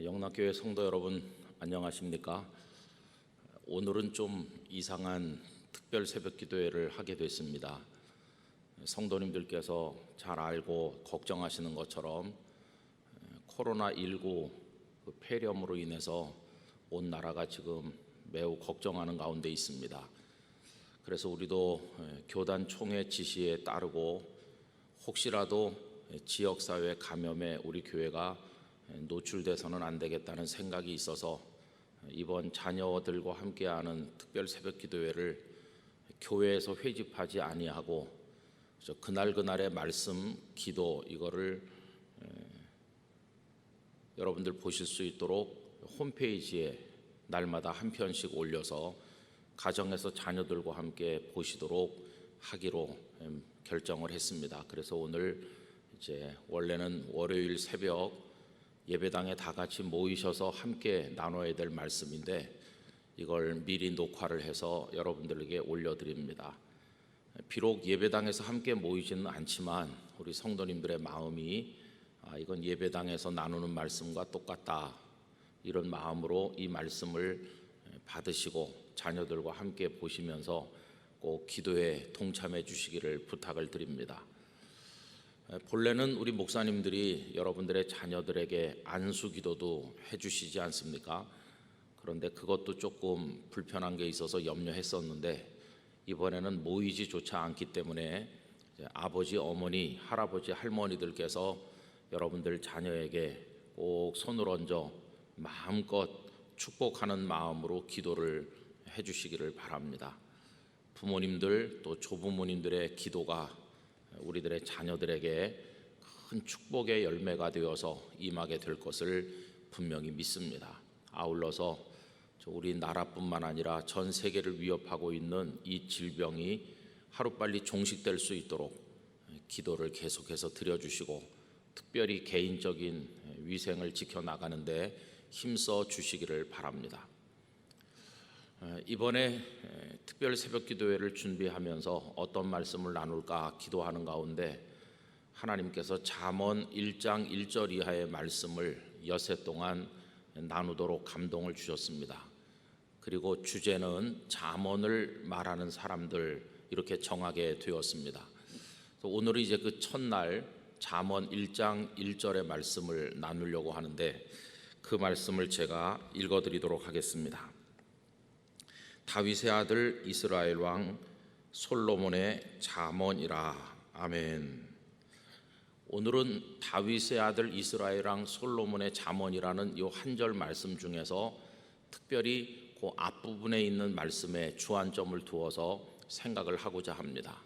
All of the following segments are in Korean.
영락교회 성도 여러분 안녕하십니까? 오늘은 좀 이상한 특별 새벽 기도회를 하게 됐습니다. 성도님들께서 잘 알고 걱정하시는 것처럼 코로나19 폐렴으로 인해서 온 나라가 지금 매우 걱정하는 가운데 있습니다. 그래서 우리도 교단 총회 지시에 따르고 혹시라도 지역사회 감염에 우리 교회가 노출돼서는 안 되겠다는 생각이 있어서 이번 자녀들과 함께하는 특별 새벽 기도회를 교회에서 회집하지 아니하고 그날그날의 말씀, 기도 이거를 여러분들 보실 수 있도록 홈페이지에 날마다 한 편씩 올려서 가정에서 자녀들과 함께 보시도록 하기로 결정을 했습니다. 그래서 오늘 이제 원래는 월요일 새벽 예배당에 다 같이 모이셔서 함께 나눠야 될 말씀인데 이걸 미리 녹화를 해서 여러분들에게 올려드립니다. 비록 예배당에서 함께 모이지는 않지만 우리 성도님들의 마음이 이건 예배당에서 나누는 말씀과 똑같다 이런 마음으로 이 말씀을 받으시고 자녀들과 함께 보시면서 꼭 기도에 동참해 주시기를 부탁을 드립니다. 본래는 우리 목사님들이 여러분들의 자녀들에게 안수 기도도 해주시지 않습니까? 그런데 그것도 조금 불편한 게 있어서 염려했었는데 이번에는 모이지조차 않기 때문에 아버지, 어머니, 할아버지, 할머니들께서 여러분들 자녀에게 꼭 손을 얹어 마음껏 축복하는 마음으로 기도를 해주시기를 바랍니다. 부모님들 또 조부모님들의 기도가 우리들의 자녀들에게 큰 축복의 열매가 되어서 임하게 될 것을 분명히 믿습니다. 아울러서 우리 나라뿐만 아니라 전 세계를 위협하고 있는 이 질병이 하루빨리 종식될 수 있도록 기도를 계속해서 드려주시고 특별히 개인적인 위생을 지켜나가는데 힘써 주시기를 바랍니다. 이번에 특별 새벽 기도회를 준비하면서 어떤 말씀을 나눌까 기도하는 가운데 하나님께서 잠언 1장 1절 이하의 말씀을 엿새 동안 나누도록 감동을 주셨습니다. 그리고 주제는 잠언을 말하는 사람들 이렇게 정하게 되었습니다. 오늘은 이제 그 첫날 잠언 1장 1절의 말씀을 나누려고 하는데 그 말씀을 제가 읽어드리도록 하겠습니다. 다윗의 아들 이스라엘 왕 솔로몬의 잠언이라. 아멘. 오늘은 다윗의 아들 이스라엘 왕 솔로몬의 잠언이라는 이 한 절 말씀 중에서 특별히 그 앞부분에 있는 말씀에 주안점을 두어서 생각을 하고자 합니다.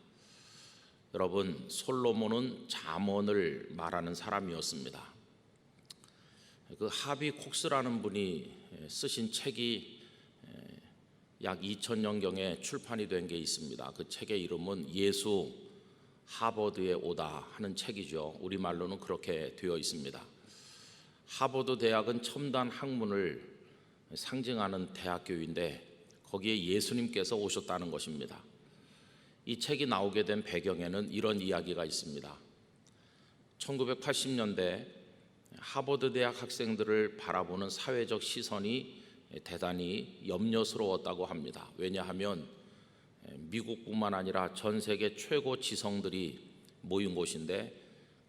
여러분, 솔로몬은 잠언을 말하는 사람이었습니다. 그 하비 콕스라는 분이 쓰신 책이 약 2000년경에 출판이 된 게 있습니다. 그 책의 이름은 예수 하버드에 오다 하는 책이죠. 우리말로는 그렇게 되어 있습니다. 하버드 대학은 첨단 학문을 상징하는 대학교인데 거기에 예수님께서 오셨다는 것입니다. 이 책이 나오게 된 배경에는 이런 이야기가 있습니다. 1980년대 하버드 대학 학생들을 바라보는 사회적 시선이 대단히 염려스러웠다고 합니다. 왜냐하면 미국뿐만 아니라 전 세계 최고 지성들이 모인 곳인데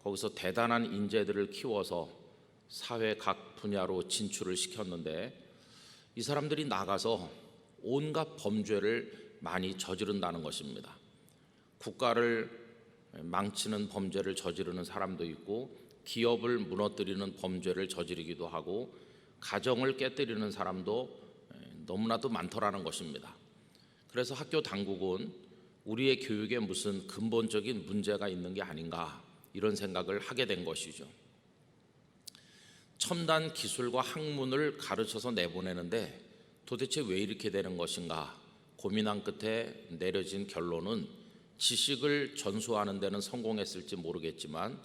거기서 대단한 인재들을 키워서 사회 각 분야로 진출을 시켰는데 이 사람들이 나가서 온갖 범죄를 많이 저지른다는 것입니다. 국가를 망치는 범죄를 저지르는 사람도 있고 기업을 무너뜨리는 범죄를 저지르기도 하고 가정을 깨뜨리는 사람도 너무나도 많더라는 것입니다. 그래서 학교 당국은 우리의 교육에 무슨 근본적인 문제가 있는 게 아닌가 이런 생각을 하게 된 것이죠. 첨단 기술과 학문을 가르쳐서 내보내는데 도대체 왜 이렇게 되는 것인가 고민한 끝에 내려진 결론은 지식을 전수하는 데는 성공했을지 모르겠지만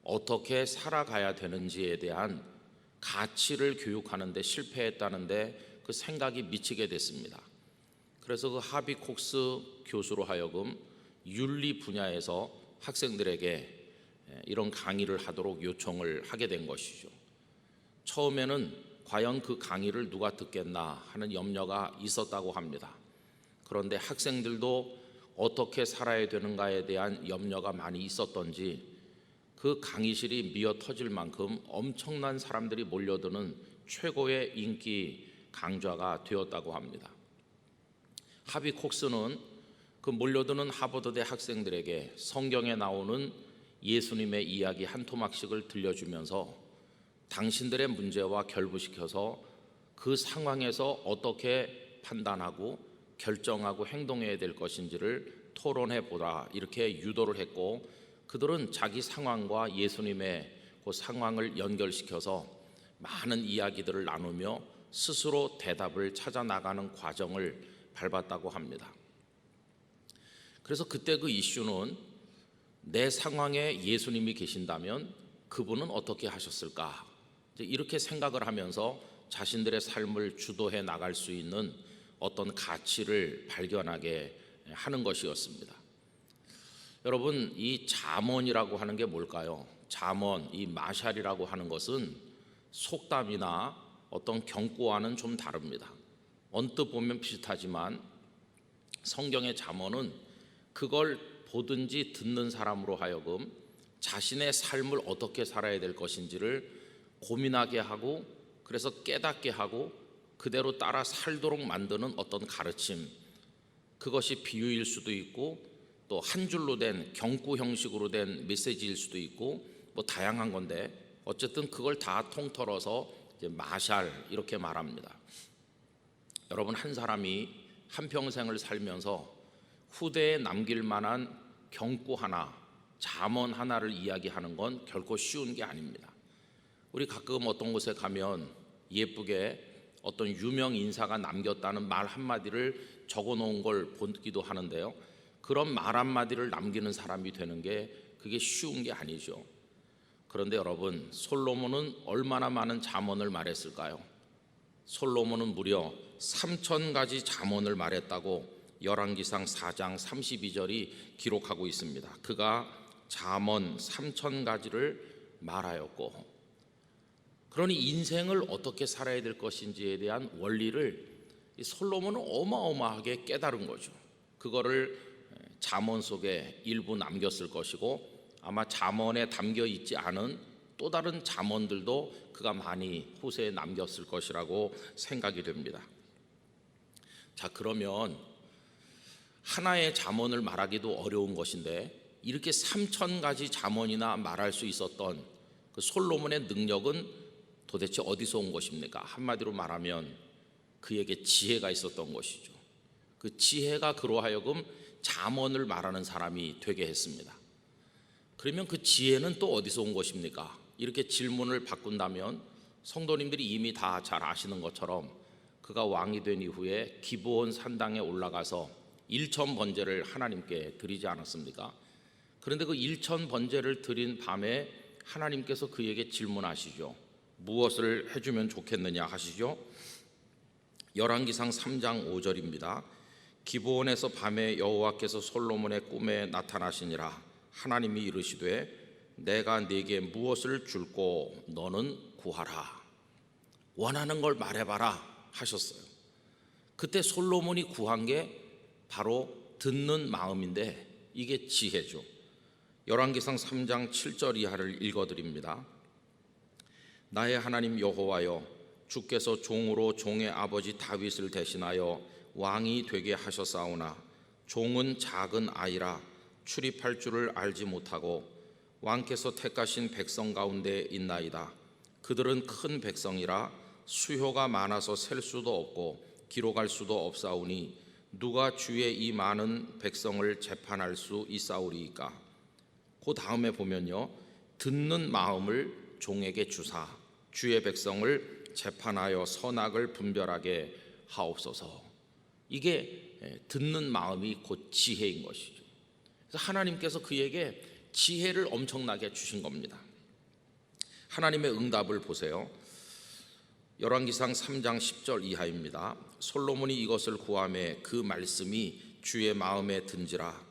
어떻게 살아가야 되는지에 대한 가치를 교육하는 데 실패했다는데 그 생각이 미치게 됐습니다. 그래서 그 하비 콕스 교수로 하여금 윤리 분야에서 학생들에게 이런 강의를 하도록 요청을 하게 된 것이죠. 처음에는 과연 그 강의를 누가 듣겠나 하는 염려가 있었다고 합니다. 그런데 학생들도 어떻게 살아야 되는가에 대한 염려가 많이 있었던지 그 강의실이 미어 터질 만큼 엄청난 사람들이 몰려드는 최고의 인기 강좌가 되었다고 합니다. 하비 콕스는 그 몰려드는 하버드대 학생들에게 성경에 나오는 예수님의 이야기 한 토막씩을 들려주면서 당신들의 문제와 결부시켜서 그 상황에서 어떻게 판단하고 결정하고 행동해야 될 것인지를 토론해 보라 이렇게 유도를 했고, 그들은 자기 상황과 예수님의 그 상황을 연결시켜서 많은 이야기들을 나누며 스스로 대답을 찾아 나가는 과정을 밟았다고 합니다. 그래서 그때 그 이슈는 내 상황에 예수님이 계신다면 그분은 어떻게 하셨을까? 이렇게 생각을 하면서 자신들의 삶을 주도해 나갈 수 있는 어떤 가치를 발견하게 하는 것이었습니다. 여러분, 이 잠언이라고 하는 게 뭘까요? 잠언, 이 마샬이라고 하는 것은 속담이나 어떤 경고와는 좀 다릅니다. 언뜻 보면 비슷하지만 성경의 잠언은 그걸 보든지 듣는 사람으로 하여금 자신의 삶을 어떻게 살아야 될 것인지를 고민하게 하고, 그래서 깨닫게 하고 그대로 따라 살도록 만드는 어떤 가르침, 그것이 비유일 수도 있고 또 한 줄로 된 경구 형식으로 된 메시지일 수도 있고 뭐 다양한 건데, 어쨌든 그걸 다 통틀어서 이제 마샬 이렇게 말합니다. 여러분, 한 사람이 한평생을 살면서 후대에 남길 만한 경구 하나, 잠언 하나를 이야기하는 건 결코 쉬운 게 아닙니다. 우리 가끔 어떤 곳에 가면 예쁘게 어떤 유명 인사가 남겼다는 말 한마디를 적어 놓은 걸 보기도 하는데요, 그런 말 한마디를 남기는 사람이 되는 게 그게 쉬운 게 아니죠. 그런데 여러분, 솔로몬은 얼마나 많은 잠언을 말했을까요? 솔로몬은 무려 3,000가지 잠언을 말했다고 열왕기상 4장 32절이 기록하고 있습니다. 그가 잠언 3,000가지를 말하였고, 그러니 인생을 어떻게 살아야 될 것인지에 대한 원리를 이 솔로몬은 어마어마하게 깨달은 거죠. 그거를 잠언 속에 일부 남겼을 것이고, 아마 잠언에 담겨 있지 않은 또 다른 잠언들도 그가 많이 후세에 남겼을 것이라고 생각이 됩니다. 자, 그러면 하나의 잠언을 말하기도 어려운 것인데 이렇게 3,000가지 잠언이나 말할 수 있었던 그 솔로몬의 능력은 도대체 어디서 온 것입니까? 한마디로 말하면 그에게 지혜가 있었던 것이죠. 그 지혜가 그로 하여금 잠언을 말하는 사람이 되게 했습니다. 그러면 그 지혜는 또 어디서 온 것입니까? 이렇게 질문을 바꾼다면 성도님들이 이미 다 잘 아시는 것처럼 그가 왕이 된 이후에 기브온 산당에 올라가서 1,000번제를 하나님께 드리지 않았습니까? 그런데 그 1,000번제를 드린 밤에 하나님께서 그에게 질문하시죠. 무엇을 해주면 좋겠느냐 하시죠. 열왕기상 3장 5절입니다. 기브온에서 밤에 여호와께서 솔로몬의 꿈에 나타나시니라. 하나님이 이르시되 내가 네게 무엇을 줄고 너는 구하라. 원하는 걸 말해봐라 하셨어요. 그때 솔로몬이 구한 게 바로 듣는 마음인데 이게 지혜죠. 열왕기상 3장 7절 이하를 읽어드립니다. 나의 하나님 여호와여, 주께서 종으로 종의 아버지 다윗을 대신하여 왕이 되게 하셨사오나 종은 작은 아이라 출입할 줄을 알지 못하고 왕께서 택하신 백성 가운데 있나이다. 그들은 큰 백성이라 수효가 많아서 셀 수도 없고 기록할 수도 없사오니 누가 주의 이 많은 백성을 재판할 수 있사오리이까. 그 다음에 보면요, 듣는 마음을 종에게 주사 주의 백성을 재판하여 선악을 분별하게 하옵소서. 이게 듣는 마음이 곧 지혜인 것이죠. 그래서 하나님께서 그에게 지혜를 엄청나게 주신 겁니다. 하나님의 응답을 보세요. 열왕기상 3장 10절 이하입니다. 솔로몬이 이것을 구하매 그 말씀이 주의 마음에 든지라.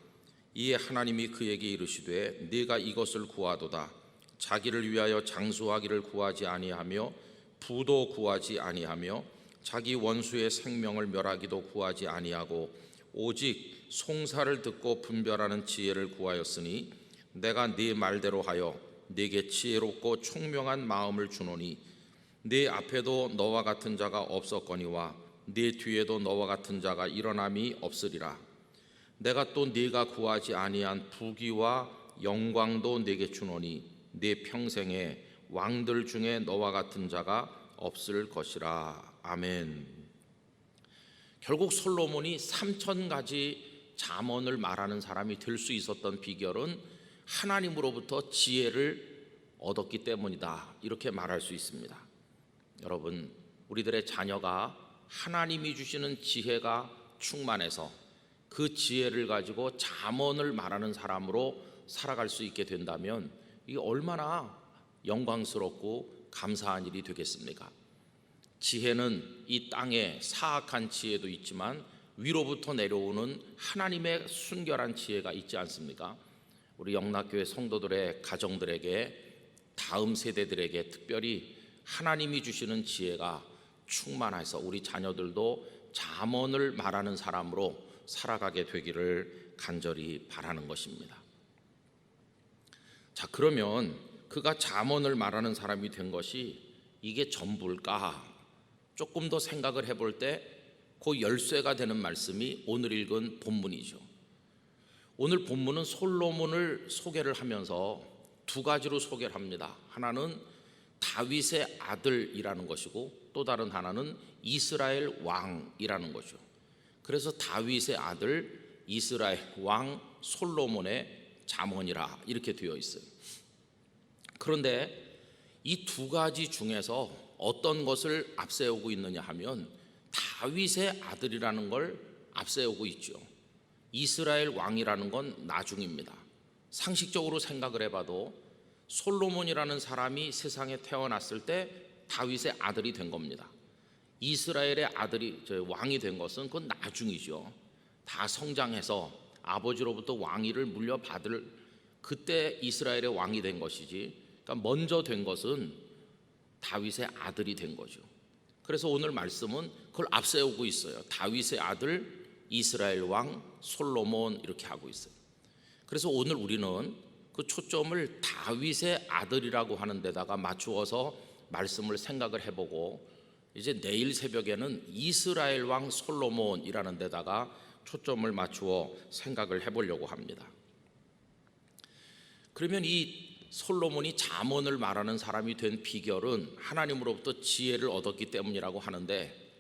이에 하나님이 그에게 이르시되 네가 이것을 구하도다. 자기를 위하여 장수하기를 구하지 아니하며 부도 구하지 아니하며 자기 원수의 생명을 멸하기도 구하지 아니하고 오직 송사를 듣고 분별하는 지혜를 구하였으니 내가 네 말대로 하여 네게 지혜롭고 총명한 마음을 주노니 네 앞에도 너와 같은 자가 없었거니와 네 뒤에도 너와 같은 자가 일어남이 없으리라. 내가 또 네가 구하지 아니한 부귀와 영광도 네게 주노니 네 평생에 왕들 중에 너와 같은 자가 없을 것이라. 아멘. 결국 솔로몬이 3,000가지 잠언을 말하는 사람이 될 수 있었던 비결은 하나님으로부터 지혜를 얻었기 때문이다, 이렇게 말할 수 있습니다. 여러분, 우리들의 자녀가 하나님이 주시는 지혜가 충만해서 그 지혜를 가지고 잠언을 말하는 사람으로 살아갈 수 있게 된다면 이게 얼마나 영광스럽고 감사한 일이 되겠습니까? 지혜는 이 땅에 사악한 지혜도 있지만 위로부터 내려오는 하나님의 순결한 지혜가 있지 않습니까? 우리 영락교회 성도들의 가정들에게, 다음 세대들에게 특별히 하나님이 주시는 지혜가 충만해서 우리 자녀들도 잠언을 말하는 사람으로 살아가게 되기를 간절히 바라는 것입니다. 자, 그러면 그가 잠언을 말하는 사람이 된 것이 이게 전부일까? 조금 더 생각을 해볼 때 그 열쇠가 되는 말씀이 오늘 읽은 본문이죠. 오늘 본문은 솔로몬을 소개를 하면서 두 가지로 소개를 합니다. 하나는 다윗의 아들이라는 것이고 또 다른 하나는 이스라엘 왕이라는 거죠. 그래서 다윗의 아들 이스라엘 왕 솔로몬의 잠언이라 이렇게 되어 있어요. 그런데 이 두 가지 중에서 어떤 것을 앞세우고 있느냐 하면 다윗의 아들이라는 걸 앞세우고 있죠. 이스라엘 왕이라는 건 나중입니다. 상식적으로 생각을 해봐도 솔로몬이라는 사람이 세상에 태어났을 때 다윗의 아들이 된 겁니다. 이스라엘의 아들이 왕이 된 것은 그건 나중이죠. 다 성장해서 아버지로부터 왕위를 물려받을 그때 이스라엘의 왕이 된 것이지, 그러니까 먼저 된 것은 다윗의 아들이 된 거죠. 그래서 오늘 말씀은 그걸 앞세우고 있어요. 다윗의 아들 이스라엘 왕 솔로몬 이렇게 하고 있어요. 그래서 오늘 우리는 그 초점을 다윗의 아들이라고 하는 데다가 맞추어서 말씀을 생각을 해보고, 이제 내일 새벽에는 이스라엘 왕 솔로몬이라는 데다가 초점을 맞추어 생각을 해보려고 합니다. 그러면 이 솔로몬이 잠언을 말하는 사람이 된 비결은 하나님으로부터 지혜를 얻었기 때문이라고 하는데,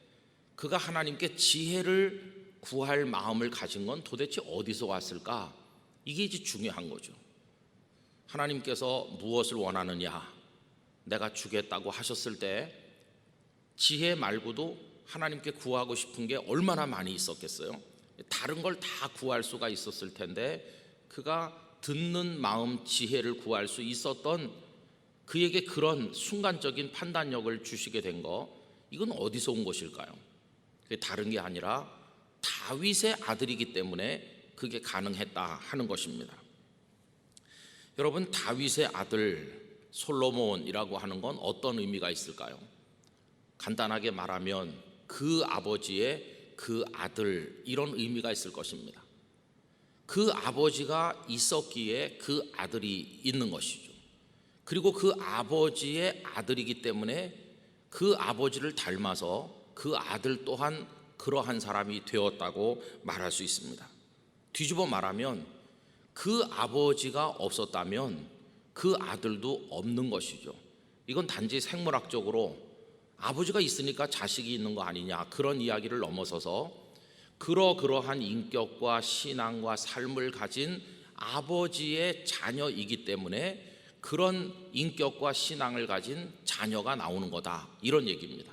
그가 하나님께 지혜를 구할 마음을 가진 건 도대체 어디서 왔을까? 이게 이제 중요한 거죠. 하나님께서 무엇을 원하느냐, 내가 주겠다고 하셨을 때 지혜 말고도 하나님께 구하고 싶은 게 얼마나 많이 있었겠어요? 다른 걸 다 구할 수가 있었을 텐데 그가 듣는 마음 지혜를 구할 수 있었던, 그에게 그런 순간적인 판단력을 주시게 된 거, 이건 어디서 온 것일까요? 그게 다른 게 아니라 다윗의 아들이기 때문에 그게 가능했다 하는 것입니다. 여러분, 다윗의 아들 솔로몬이라고 하는 건 어떤 의미가 있을까요? 간단하게 말하면 그 아버지의 그 아들, 이런 의미가 있을 것입니다. 그 아버지가 있었기에 그 아들이 있는 것이죠. 그리고 그 아버지의 아들이기 때문에 그 아버지를 닮아서 그 아들 또한 그러한 사람이 되었다고 말할 수 있습니다. 뒤집어 말하면 그 아버지가 없었다면 그 아들도 없는 것이죠. 이건 단지 생물학적으로 아버지가 있으니까 자식이 있는 거 아니냐, 그런 이야기를 넘어서서 그러한 인격과 신앙과 삶을 가진 아버지의 자녀이기 때문에 그런 인격과 신앙을 가진 자녀가 나오는 거다, 이런 얘기입니다.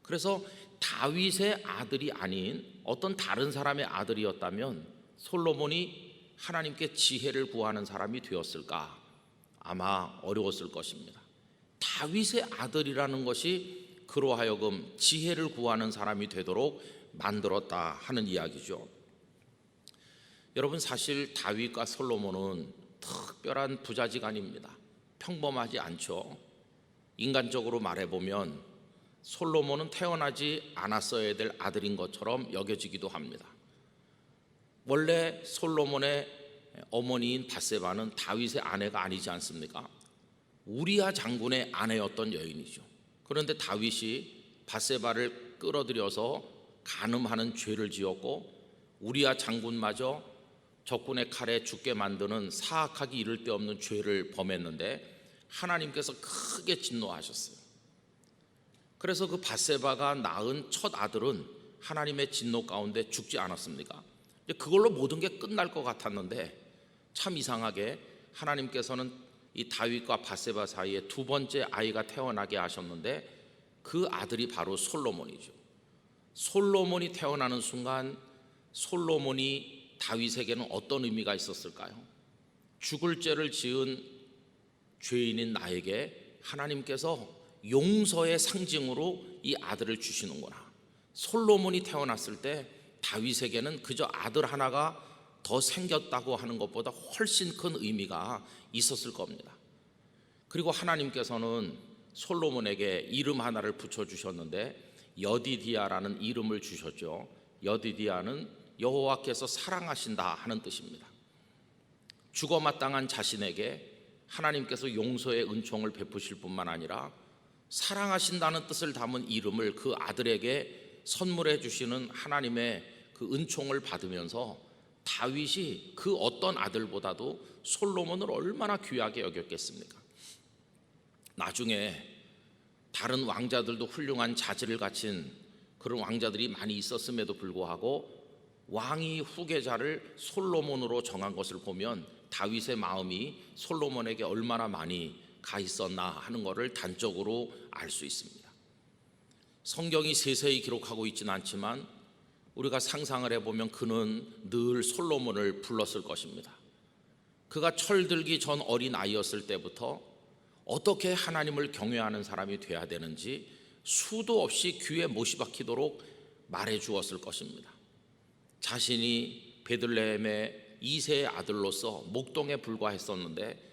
그래서 다윗의 아들이 아닌 어떤 다른 사람의 아들이었다면 솔로몬이 하나님께 지혜를 구하는 사람이 되었을까? 아마 어려웠을 것입니다. 다윗의 아들이라는 것이 그로 하여금 지혜를 구하는 사람이 되도록 만들었다 하는 이야기죠. 여러분, 사실 다윗과 솔로몬은 특별한 부자지간입니다. 평범하지 않죠. 인간적으로 말해보면 솔로몬은 태어나지 않았어야 될 아들인 것처럼 여겨지기도 합니다. 원래 솔로몬의 어머니인 밧세바는 다윗의 아내가 아니지 않습니까? 우리야 장군의 아내였던 여인이죠. 그런데 다윗이 밧세바를 끌어들여서 간음하는 죄를 지었고 우리야 장군마저 적군의 칼에 죽게 만드는 사악하기 이를 데 없는 죄를 범했는데 하나님께서 크게 진노하셨어요. 그래서 그 밧세바가 낳은 첫 아들은 하나님의 진노 가운데 죽지 않았습니까? 그걸로 모든 게 끝날 것 같았는데 참 이상하게 하나님께서는 이 다윗과 밧세바 사이에 두 번째 아이가 태어나게 하셨는데 그 아들이 바로 솔로몬이죠. 솔로몬이 태어나는 순간 솔로몬이 다윗에게는 어떤 의미가 있었을까요? 죽을 죄를 지은 죄인인 나에게 하나님께서 용서의 상징으로 이 아들을 주시는구나. 솔로몬이 태어났을 때 다윗에게는 그저 아들 하나가 더 생겼다고 하는 것보다 훨씬 큰 의미가 있었을 겁니다. 그리고 하나님께서는 솔로몬에게 이름 하나를 붙여주셨는데 여디디아라는 이름을 주셨죠. 여디디아는 여호와께서 사랑하신다 하는 뜻입니다. 죽어마땅한 자신에게 하나님께서 용서의 은총을 베푸실 뿐만 아니라 사랑하신다는 뜻을 담은 이름을 그 아들에게 선물해 주시는 하나님의 그 은총을 받으면서 다윗이 그 어떤 아들보다도 솔로몬을 얼마나 귀하게 여겼겠습니까? 나중에 다른 왕자들도 훌륭한 자질을 갖춘 그런 왕자들이 많이 있었음에도 불구하고 왕이 후계자를 솔로몬으로 정한 것을 보면 다윗의 마음이 솔로몬에게 얼마나 많이 가 있었나 하는 것을 단적으로 알 수 있습니다. 성경이 세세히 기록하고 있지는 않지만 우리가 상상을 해보면 그는 늘 솔로몬을 불렀을 것입니다. 그가 철들기 전 어린 아이였을 때부터 어떻게 하나님을 경외하는 사람이 돼야 되는지 수도 없이 귀에 못이 박히도록 말해 주었을 것입니다. 자신이 베들레헴의 2세의 아들로서 목동에 불과했었는데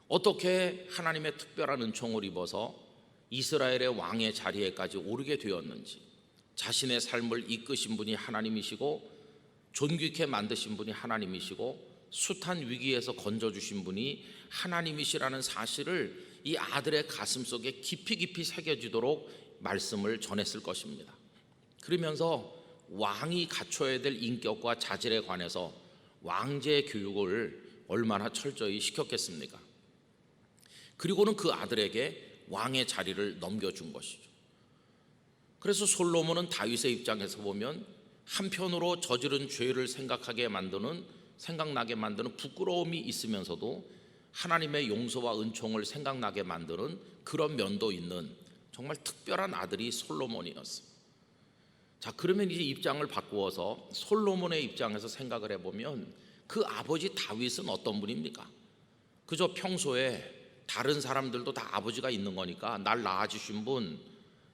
어떻게 하나님의 특별한 은총을 입어서 이스라엘의 왕의 자리에까지 오르게 되었는지, 자신의 삶을 이끄신 분이 하나님이시고 존귀케 만드신 분이 하나님이시고 숱한 위기에서 건져주신 분이 하나님이시라는 사실을 이 아들의 가슴 속에 깊이 깊이 새겨지도록 말씀을 전했을 것입니다. 그러면서 왕이 갖춰야 될 인격과 자질에 관해서 왕제의 교육을 얼마나 철저히 시켰겠습니까? 그리고는 그 아들에게 왕의 자리를 넘겨준 것이죠. 그래서 솔로몬은 다윗의 입장에서 보면 한편으로 저지른 죄를 생각나게 만드는 부끄러움이 있으면서도 하나님의 용서와 은총을 생각나게 만드는 그런 면도 있는 정말 특별한 아들이 솔로몬이었어요. 자, 그러면 이제 입장을 바꾸어서 솔로몬의 입장에서 생각을 해보면 그 아버지 다윗은 어떤 분입니까? 그저 평소에 다른 사람들도 다 아버지가 있는 거니까 날 낳아주신 분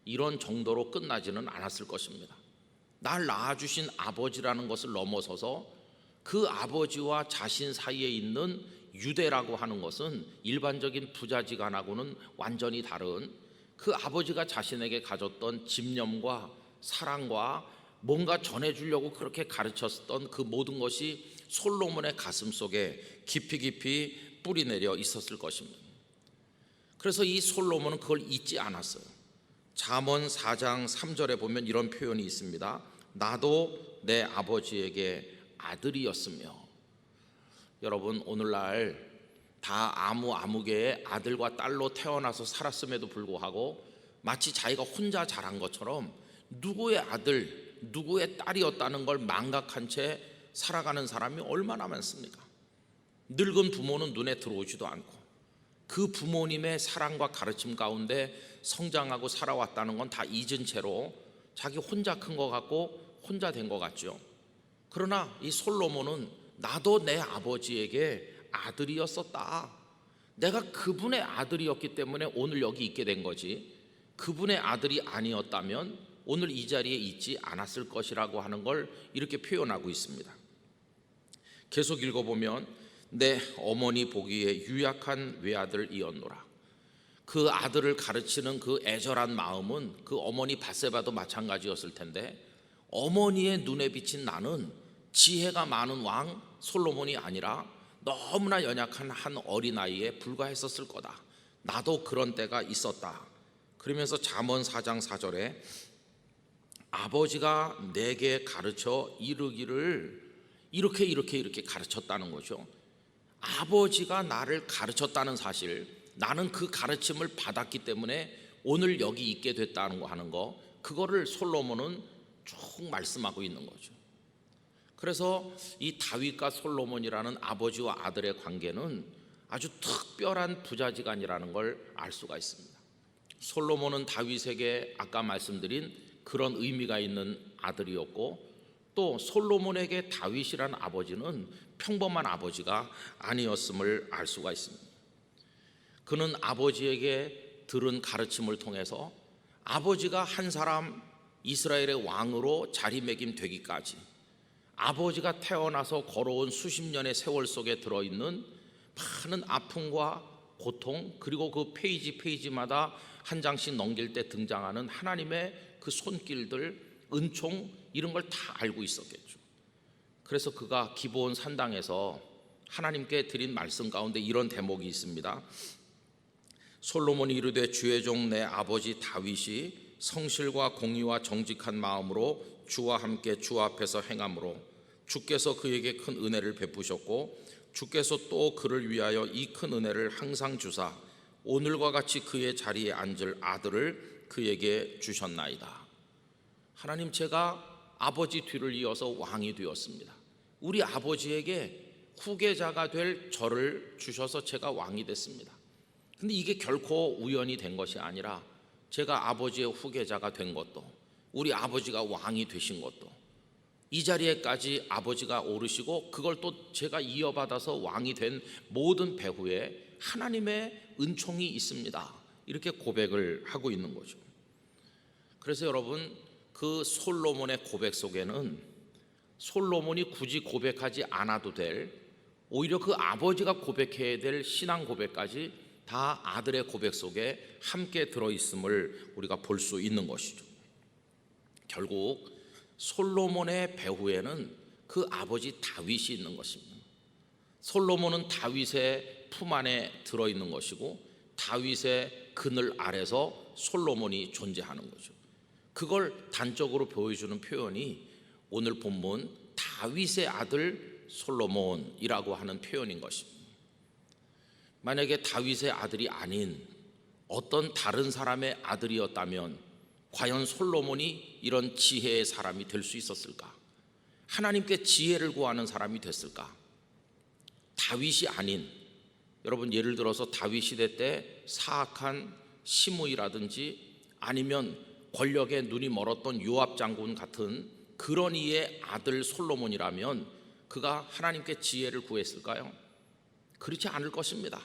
이런 정도로 끝나지는 않았을 것입니다. 날 낳아주신 아버지라는 것을 넘어서서 그 아버지와 자신 사이에 있는 유대라고 하는 것은 일반적인 부자지간하고는 완전히 다른 그 아버지가 자신에게 가졌던 집념과 사랑과 뭔가 전해주려고 그렇게 가르쳤던 그 모든 것이 솔로몬의 가슴 속에 깊이 깊이 뿌리내려 있었을 것입니다. 그래서 이 솔로몬은 그걸 잊지 않았어요. 잠언 4장 3절에 보면 이런 표현이 있습니다. 나도 내 아버지에게 아들이었으며. 여러분, 오늘날 다 아무개의 아들과 딸로 태어나서 살았음에도 불구하고 마치 자기가 혼자 자란 것처럼 누구의 아들, 누구의 딸이었다는 걸 망각한 채 살아가는 사람이 얼마나 많습니까? 늙은 부모는 눈에 들어오지도 않고 그 부모님의 사랑과 가르침 가운데 성장하고 살아왔다는 건 다 잊은 채로 자기 혼자 큰 것 같고 혼자 된 것 같죠. 그러나 이 솔로몬은 나도 내 아버지에게 아들이었었다. 내가 그분의 아들이었기 때문에 오늘 여기 있게 된 거지, 그분의 아들이 아니었다면 오늘 이 자리에 있지 않았을 것이라고 하는 걸 이렇게 표현하고 있습니다. 계속 읽어보면 내 어머니 보기에 유약한 외아들이었노라. 그 아들을 가르치는 그 애절한 마음은 그 어머니 밧세바도 마찬가지였을 텐데, 어머니의 눈에 비친 나는 지혜가 많은 왕 솔로몬이 아니라 너무나 연약한 한 어린아이에 불과했었을 거다. 나도 그런 때가 있었다. 그러면서 잠언 4장 4절에 아버지가 내게 가르쳐 이르기를 이렇게 가르쳤다는 거죠. 아버지가 나를 가르쳤다는 사실, 나는 그 가르침을 받았기 때문에 오늘 여기 있게 됐다는 거 하는 거, 그거를 솔로몬은 쭉 말씀하고 있는 거죠. 그래서 이 다윗과 솔로몬이라는 아버지와 아들의 관계는 아주 특별한 부자지간이라는 걸 알 수가 있습니다. 솔로몬은 다윗에게 아까 말씀드린 그런 의미가 있는 아들이었고, 또 솔로몬에게 다윗이라는 아버지는 평범한 아버지가 아니었음을 알 수가 있습니다. 그는 아버지에게 들은 가르침을 통해서 아버지가 한 사람 이스라엘의 왕으로 자리매김되기까지, 아버지가 태어나서 걸어온 수십 년의 세월 속에 들어있는 많은 아픔과 고통, 그리고 그 페이지마다 한 장씩 넘길 때 등장하는 하나님의 그 손길들, 은총, 이런 걸 다 알고 있었겠죠. 그래서 그가 기브온 산당에서 하나님께 드린 말씀 가운데 이런 대목이 있습니다. 솔로몬이 이르되 주의 종 내 아버지 다윗이 성실과 공의와 정직한 마음으로 주와 함께 주 앞에서 행함으로 주께서 그에게 큰 은혜를 베푸셨고, 주께서 또 그를 위하여 이 큰 은혜를 항상 주사 오늘과 같이 그의 자리에 앉을 아들을 그에게 주셨나이다. 하나님, 제가 아버지 뒤를 이어서 왕이 되었습니다. 우리 아버지에게 후계자가 될 저를 주셔서 제가 왕이 됐습니다. 근데 이게 결코 우연이 된 것이 아니라 제가 아버지의 후계자가 된 것도, 우리 아버지가 왕이 되신 것도, 이 자리에까지 아버지가 오르시고 그걸 또 제가 이어받아서 왕이 된 모든 배후에 하나님의 은총이 있습니다. 이렇게 고백을 하고 있는 거죠. 그래서 여러분, 그 솔로몬의 고백 속에는 솔로몬이 굳이 고백하지 않아도 될, 오히려 그 아버지가 고백해야 될 신앙 고백까지 다 아들의 고백 속에 함께 들어있음을 우리가 볼 수 있는 것이죠. 결국 솔로몬의 배후에는 그 아버지 다윗이 있는 것입니다. 솔로몬은 다윗의 품 안에 들어있는 것이고, 다윗의 그늘 아래서 솔로몬이 존재하는 거죠. 그걸 단적으로 보여주는 표현이 오늘 본문 다윗의 아들 솔로몬이라고 하는 표현인 것입니다. 만약에 다윗의 아들이 아닌 어떤 다른 사람의 아들이었다면 과연 솔로몬이 이런 지혜의 사람이 될 수 있었을까? 하나님께 지혜를 구하는 사람이 됐을까? 다윗이 아닌, 여러분 예를 들어서 다윗 시대 때 사악한 시므이라든지 아니면 권력에 눈이 멀었던 요압 장군 같은 그런 이의 아들 솔로몬이라면 그가 하나님께 지혜를 구했을까요? 그렇지 않을 것입니다.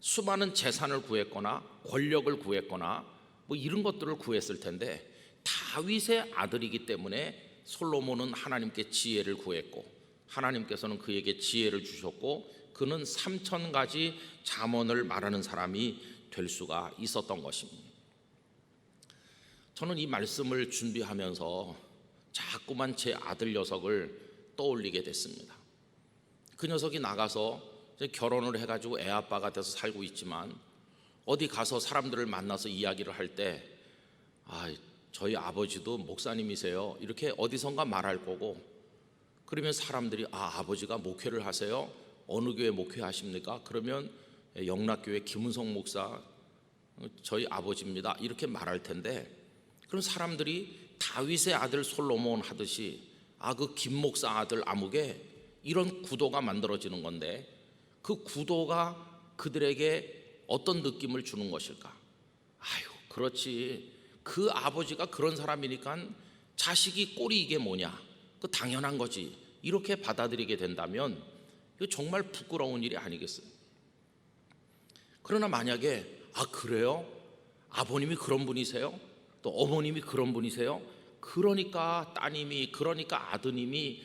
수많은 재산을 구했거나 권력을 구했거나 뭐 이런 것들을 구했을 텐데, 다윗의 아들이기 때문에 솔로몬은 하나님께 지혜를 구했고, 하나님께서는 그에게 지혜를 주셨고, 그는 3,000가지 잠언을 말하는 사람이 될 수가 있었던 것입니다. 저는 이 말씀을 준비하면서 자꾸만 제 아들 녀석을 떠올리게 됐습니다. 그 녀석이 나가서 이제 결혼을 해가지고 애 아빠가 돼서 살고 있지만, 어디 가서 사람들을 만나서 이야기를 할 때 저희 아버지도 목사님이세요 이렇게 어디선가 말할 거고, 그러면 사람들이 아버지가 목회를 하세요? 어느 교회 목회하십니까? 그러면 영락교회 김은성 목사 저희 아버지입니다 이렇게 말할 텐데, 그럼 사람들이 다윗의 아들 솔로몬 하듯이 그 김 목사 아들 아무개, 이런 구도가 만들어지는 건데, 그 구도가 그들에게 어떤 느낌을 주는 것일까? 그렇지, 그 아버지가 그런 사람이니까 자식이 꼴이 이게 뭐냐, 그 당연한 거지, 이렇게 받아들이게 된다면 이거 정말 부끄러운 일이 아니겠어요? 그러나 만약에 그래요? 아버님이 그런 분이세요? 또 어머님이 그런 분이세요? 그러니까 따님이, 그러니까 아드님이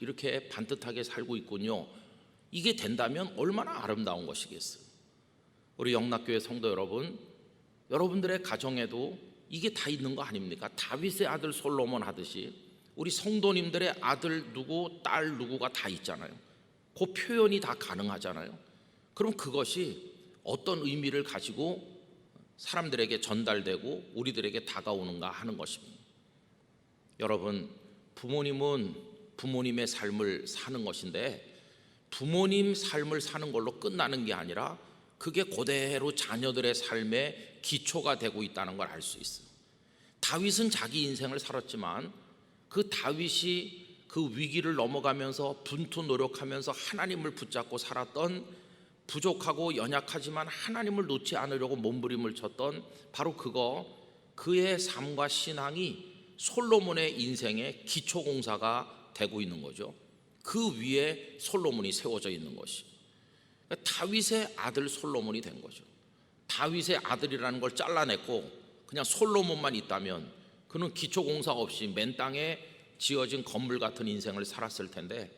이렇게 반듯하게 살고 있군요. 이게 된다면 얼마나 아름다운 것이겠어요. 우리 영락교회 성도 여러분, 여러분들의 가정에도 이게 다 있는 거 아닙니까? 다윗의 아들 솔로몬 하듯이 우리 성도님들의 아들 누구, 딸 누구가 다 있잖아요. 그 표현이 다 가능하잖아요. 그럼 그것이 어떤 의미를 가지고 사람들에게 전달되고 우리들에게 다가오는가 하는 것입니다. 여러분, 부모님은 부모님의 삶을 사는 것인데 부모님 삶을 사는 걸로 끝나는 게 아니라 그게 그대로 자녀들의 삶의 기초가 되고 있다는 걸 알 수 있어요. 다윗은 자기 인생을 살았지만 그 다윗이 그 위기를 넘어가면서 분투 노력하면서 하나님을 붙잡고 살았던, 부족하고 연약하지만 하나님을 놓지 않으려고 몸부림을 쳤던 바로 그의 삶과 신앙이 솔로몬의 인생의 기초공사가 되고 있는 거죠. 그 위에 솔로몬이 세워져 있는 것이 다윗의 아들 솔로몬이 된 거죠. 다윗의 아들이라는 걸 잘라냈고 그냥 솔로몬만 있다면 그는 기초공사 없이 맨 땅에 지어진 건물 같은 인생을 살았을 텐데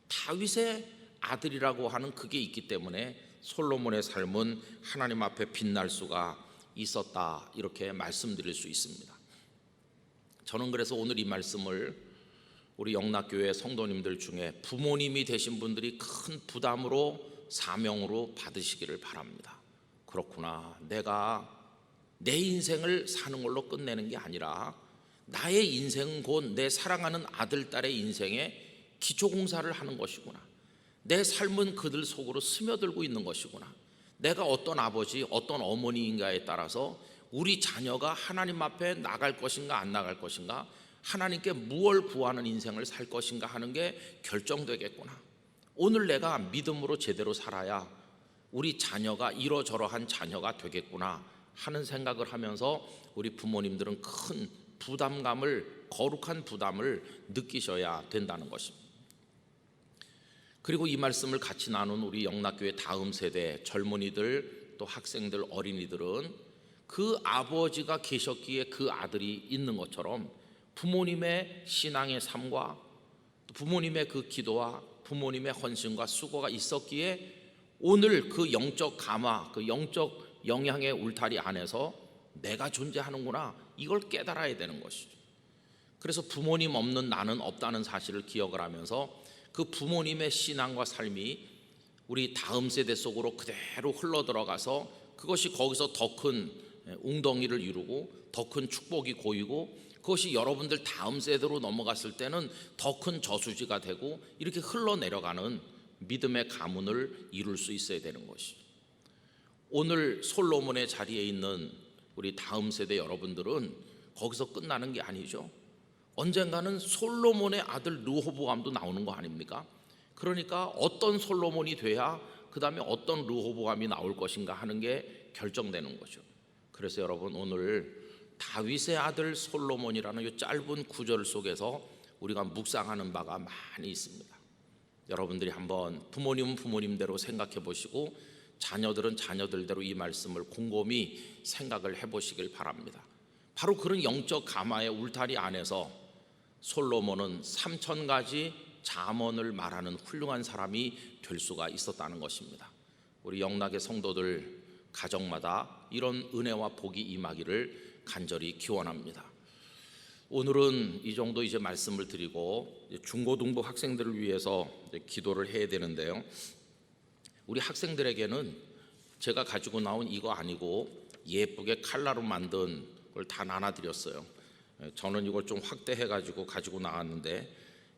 다윗의 아들이라고 하는 그게 있기 때문에 솔로몬의 삶은 하나님 앞에 빛날 수가 있었다, 이렇게 말씀드릴 수 있습니다. 저는 그래서 오늘 이 말씀을 우리 영락교회 성도님들 중에 부모님이 되신 분들이 큰 부담으로 사명으로 받으시기를 바랍니다. 그렇구나, 내가 내 인생을 사는 걸로 끝내는 게 아니라 나의 인생은 곧 내 사랑하는 아들, 딸의 인생에 기초공사를 하는 것이구나. 내 삶은 그들 속으로 스며들고 있는 것이구나. 내가 어떤 아버지, 어떤 어머니인가에 따라서 우리 자녀가 하나님 앞에 나갈 것인가 안 나갈 것인가, 하나님께 무엇을 구하는 인생을 살 것인가 하는 게 결정되겠구나. 오늘 내가 믿음으로 제대로 살아야 우리 자녀가 이러저러한 자녀가 되겠구나 하는 생각을 하면서 우리 부모님들은 큰 부담감을, 거룩한 부담을 느끼셔야 된다는 것입니다. 그리고 이 말씀을 같이 나눈 우리 영락교회 다음 세대 젊은이들, 또 학생들, 어린이들은 그 아버지가 계셨기에 그 아들이 있는 것처럼 부모님의 신앙의 삶과 부모님의 그 기도와 부모님의 헌신과 수고가 있었기에 오늘 그 영적 감화, 그 영적 영향의 울타리 안에서 내가 존재하는구나, 이걸 깨달아야 되는 것이죠. 그래서 부모님 없는 나는 없다는 사실을 기억을 하면서 그 부모님의 신앙과 삶이 우리 다음 세대 속으로 그대로 흘러들어가서 그것이 거기서 더 큰 웅덩이를 이루고 더 큰 축복이 고이고 그것이 여러분들 다음 세대로 넘어갔을 때는 더 큰 저수지가 되고 이렇게 흘러내려가는 믿음의 가문을 이룰 수 있어야 되는 것이죠. 오늘 솔로몬의 자리에 있는 우리 다음 세대 여러분들은 거기서 끝나는 게 아니죠. 언젠가는 솔로몬의 아들 르호보암도 나오는 거 아닙니까? 그러니까 어떤 솔로몬이 돼야 그 다음에 어떤 르호보암이 나올 것인가 하는 게 결정되는 거죠. 그래서 여러분, 오늘 다윗의 아들 솔로몬이라는 이 짧은 구절 속에서 우리가 묵상하는 바가 많이 있습니다. 여러분들이 한번 부모님은 부모님대로 생각해 보시고 자녀들은 자녀들대로 이 말씀을 곰곰이 생각을 해보시길 바랍니다. 바로 그런 영적 감화의 울타리 안에서 솔로몬은 3000가지 잠언을 말하는 훌륭한 사람이 될 수가 있었다는 것입니다. 우리 영락의 성도들 가정마다 이런 은혜와 복이 임하기를 간절히 기원합니다. 오늘은 이 정도 이제 말씀을 드리고 중고등부 학생들을 위해서 기도를 해야 되는데요. 우리 학생들에게는 제가 가지고 나온 이거 아니고 예쁘게 칼라로 만든 걸 다 나눠드렸어요. 저는 이걸 좀 확대해가지고 가지고 나왔는데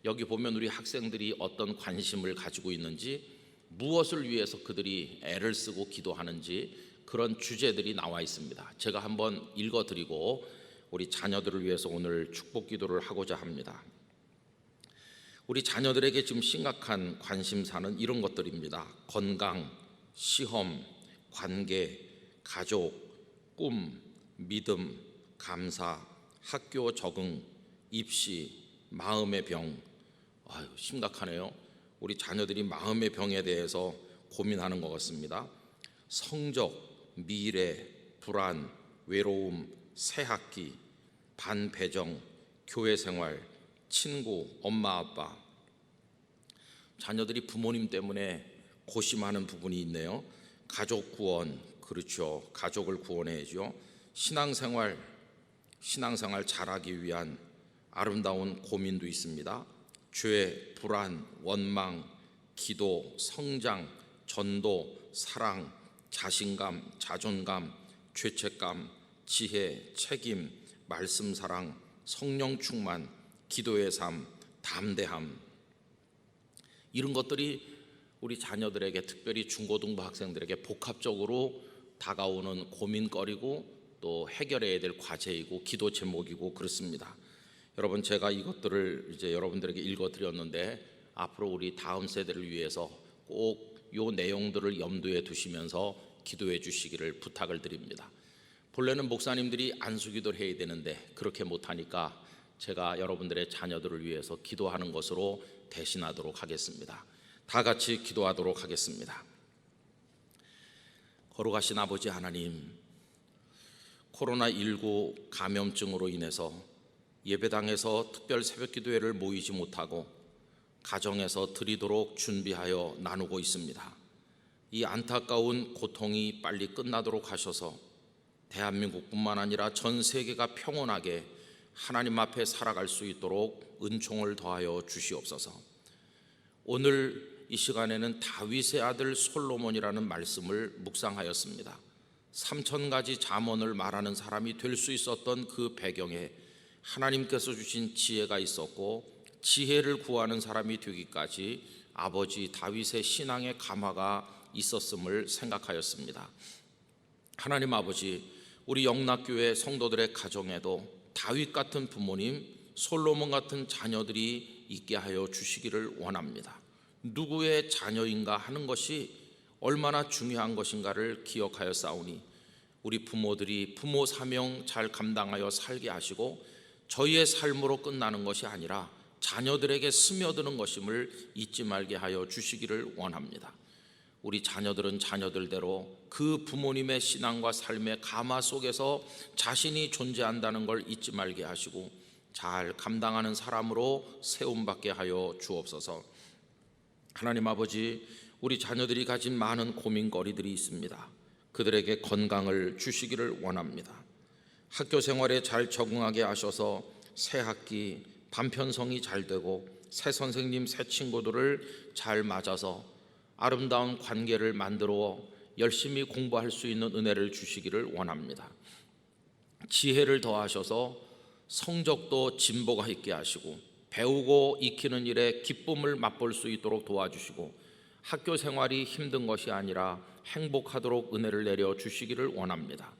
여기 보면 우리 학생들이 어떤 관심을 가지고 있는지, 무엇을 위해서 그들이 애를 쓰고 기도하는지 그런 주제들이 나와 있습니다. 제가 한번 읽어드리고 우리 자녀들을 위해서 오늘 축복 기도를 하고자 합니다. 우리 자녀들에게 지금 심각한 관심사는 이런 것들입니다. 건강, 시험, 관계, 가족, 꿈, 믿음, 감사, 학교 적응, 입시, 마음의 병. 심각하네요. 우리 자녀들이 마음의 병에 대해서 고민하는 것 같습니다. 성적, 미래, 불안, 외로움, 새학기, 반배정, 교회 생활, 친구, 엄마, 아빠. 자녀들이 부모님 때문에 고심하는 부분이 있네요. 가족 구원, 그렇죠. 가족을 구원해야죠. 신앙생활 잘하기 위한 아름다운 고민도 있습니다. 죄, 불안, 원망, 기도, 성장, 전도, 사랑, 자신감, 자존감, 죄책감, 지혜, 책임, 말씀 사랑, 성령 충만, 기도의 삶, 담대함, 이런 것들이 우리 자녀들에게, 특별히 중고등부 학생들에게 복합적으로 다가오는 고민거리고 또 해결해야 될 과제이고 기도 제목이고 그렇습니다. 여러분, 제가 이것들을 이제 여러분들에게 읽어드렸는데 앞으로 우리 다음 세대를 위해서 꼭 이 내용들을 염두에 두시면서 기도해 주시기를 부탁을 드립니다. 본래는 목사님들이 안수기도를 해야 되는데 그렇게 못하니까 제가 여러분들의 자녀들을 위해서 기도하는 것으로 대신하도록 하겠습니다. 다 같이 기도하도록 하겠습니다. 거룩하신 아버지 하나님, 코로나19 감염증으로 인해서 예배당에서 특별 새벽기도회를 모이지 못하고 가정에서 드리도록 준비하여 나누고 있습니다. 이 안타까운 고통이 빨리 끝나도록 하셔서 대한민국뿐만 아니라 전 세계가 평온하게 하나님 앞에 살아갈 수 있도록 은총을 더하여 주시옵소서. 오늘 이 시간에는 다윗의 아들 솔로몬이라는 말씀을 묵상하였습니다. 3000가지 잠언을 말하는 사람이 될 수 있었던 그 배경에 하나님께서 주신 지혜가 있었고, 지혜를 구하는 사람이 되기까지 아버지 다윗의 신앙의 감화가 있었음을 생각하였습니다. 하나님 아버지, 우리 영락교회 성도들의 가정에도 다윗 같은 부모님, 솔로몬 같은 자녀들이 있게 하여 주시기를 원합니다. 누구의 자녀인가 하는 것이 얼마나 중요한 것인가를 기억하여 싸우니 우리 부모들이 부모 사명 잘 감당하여 살게 하시고 저희의 삶으로 끝나는 것이 아니라 자녀들에게 스며드는 것임을 잊지 말게 하여 주시기를 원합니다. 우리 자녀들은 자녀들대로 그 부모님의 신앙과 삶의 감화 속에서 자신이 존재한다는 걸 잊지 말게 하시고 잘 감당하는 사람으로 세움받게 하여 주옵소서. 하나님 아버지, 우리 자녀들이 가진 많은 고민거리들이 있습니다. 그들에게 건강을 주시기를 원합니다. 학교 생활에 잘 적응하게 하셔서 새 학기 반편성이 잘 되고 새 선생님, 새 친구들을 잘 맞아서 아름다운 관계를 만들어 열심히 공부할 수 있는 은혜를 주시기를 원합니다. 지혜를 더하셔서 성적도 진보가 있게 하시고 배우고 익히는 일에 기쁨을 맛볼 수 있도록 도와주시고 학교 생활이 힘든 것이 아니라 행복하도록 은혜를 내려 주시기를 원합니다.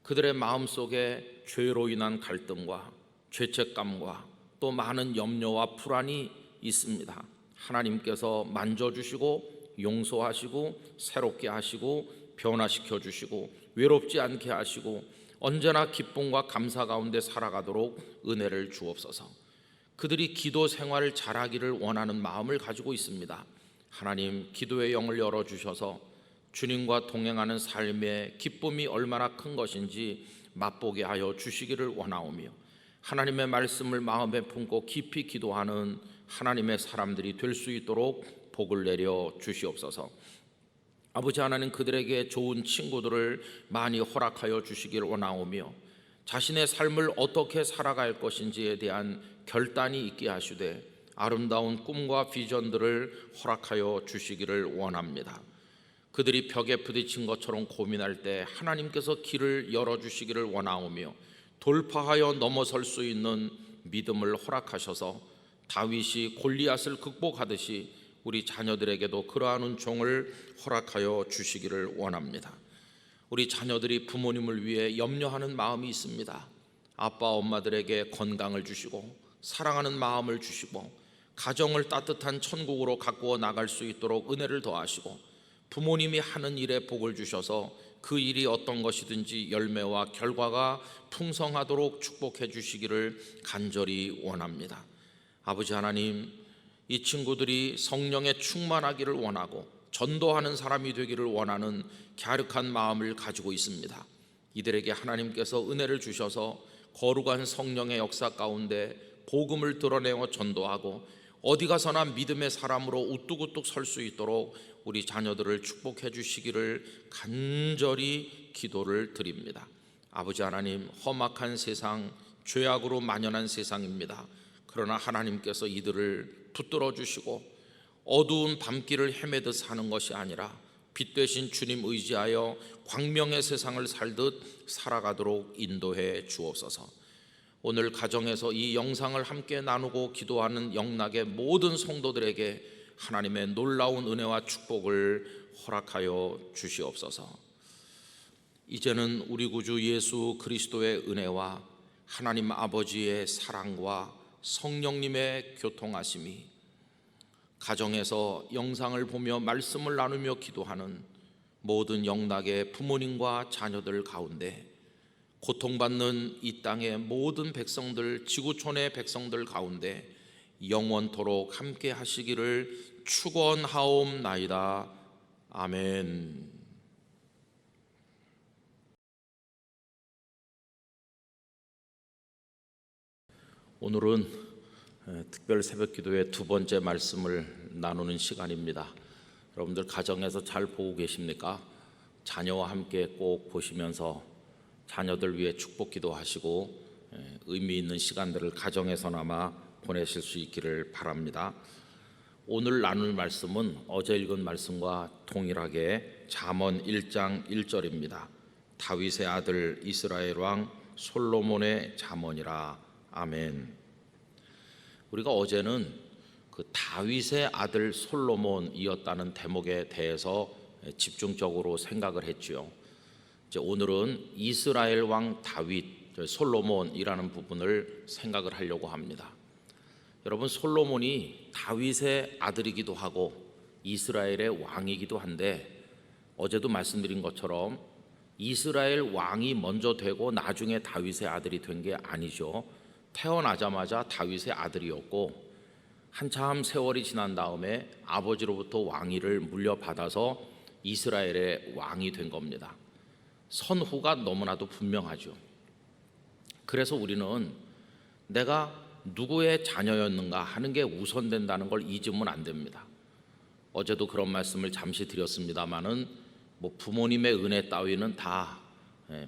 그들의 마음속에 죄로 인한 갈등과 죄책감과 또 많은 염려와 불안이 있습니다. 하나님께서 만져주시고 용서하시고 새롭게 하시고 변화시켜 주시고 외롭지 않게 하시고 언제나 기쁨과 감사 가운데 살아가도록 은혜를 주옵소서. 그들이 기도 생활을 잘하기를 원하는 마음을 가지고 있습니다. 하나님, 기도의 영을 열어주셔서 주님과 동행하는 삶의 기쁨이 얼마나 큰 것인지 맛보게 하여 주시기를 원하오며 하나님의 말씀을 마음에 품고 깊이 기도하는 하나님의 사람들이 될 수 있도록 복을 내려 주시옵소서. 아버지 하나님, 그들에게 좋은 친구들을 많이 허락하여 주시기를 원하오며 자신의 삶을 어떻게 살아갈 것인지에 대한 결단이 있게 하시되 아름다운 꿈과 비전들을 허락하여 주시기를 원합니다. 그들이 벽에 부딪힌 것처럼 고민할 때 하나님께서 길을 열어주시기를 원하오며 돌파하여 넘어설 수 있는 믿음을 허락하셔서 다윗이 골리앗을 극복하듯이 우리 자녀들에게도 그러한 은총을 허락하여 주시기를 원합니다. 우리 자녀들이 부모님을 위해 염려하는 마음이 있습니다. 아빠 엄마들에게 건강을 주시고 사랑하는 마음을 주시고 가정을 따뜻한 천국으로 가꾸어 나갈 수 있도록 은혜를 더하시고 부모님이 하는 일에 복을 주셔서 그 일이 어떤 것이든지 열매와 결과가 풍성하도록 축복해 주시기를 간절히 원합니다. 아버지 하나님, 이 친구들이 성령에 충만하기를 원하고 전도하는 사람이 되기를 원하는 갸륵한 마음을 가지고 있습니다. 이들에게 하나님께서 은혜를 주셔서 거룩한 성령의 역사 가운데 복음을 드러내어 전도하고 어디 가서나 믿음의 사람으로 우뚝우뚝 설 수 있도록 우리 자녀들을 축복해 주시기를 간절히 기도를 드립니다. 아버지 하나님, 험악한 세상, 죄악으로 만연한 세상입니다. 그러나 하나님께서 이들을 붙들어 주시고 어두운 밤길을 헤매듯 사는 것이 아니라 빛 되신 주님 의지하여 광명의 세상을 살듯 살아가도록 인도해 주옵소서. 오늘 가정에서 이 영상을 함께 나누고 기도하는 영락의 모든 성도들에게 하나님의 놀라운 은혜와 축복을 허락하여 주시옵소서. 이제는 우리 구주 예수 그리스도의 은혜와 하나님 아버지의 사랑과 성령님의 교통하심이, 가정에서 영상을 보며 말씀을 나누며 기도하는 모든 영락의 부모님과 자녀들 가운데, 고통받는 이 땅의 모든 백성들, 지구촌의 백성들 가운데 영원토록 함께 하시기를 축원하옵나이다. 아멘. 오늘은 특별 새벽기도의 두 번째 말씀을 나누는 시간입니다. 여러분들 가정에서 잘 보고 계십니까? 자녀와 함께 꼭 보시면서 자녀들 위해 축복 기도하시고 의미 있는 시간들을 가정에서나마 보내실 수 있기를 바랍니다. 오늘 나눌 말씀은 어제 읽은 말씀과 동일하게 잠언 1장 1절입니다. 다윗의 아들 이스라엘 왕 솔로몬의 잠언이라. 아멘. 우리가 어제는 그 다윗의 아들 솔로몬이었다는 대목에 대해서 집중적으로 생각을 했지요. 이제 오늘은 이스라엘 왕 다윗, 솔로몬이라는 부분을 생각을 하려고 합니다. 여러분, 솔로몬이 다윗의 아들이기도 하고 이스라엘의 왕이기도 한데, 어제도 말씀드린 것처럼 이스라엘 왕이 먼저 되고 나중에 다윗의 아들이 된 게 아니죠. 태어나자마자 다윗의 아들이었고 한참 세월이 지난 다음에 아버지로부터 왕위를 물려받아서 이스라엘의 왕이 된 겁니다. 선후가 너무나도 분명하죠. 그래서 우리는 내가 누구의 자녀였는가 하는 게 우선된다는 걸 잊으면 안 됩니다. 어제도 그런 말씀을 잠시 드렸습니다마는 부모님의 은혜 따위는 다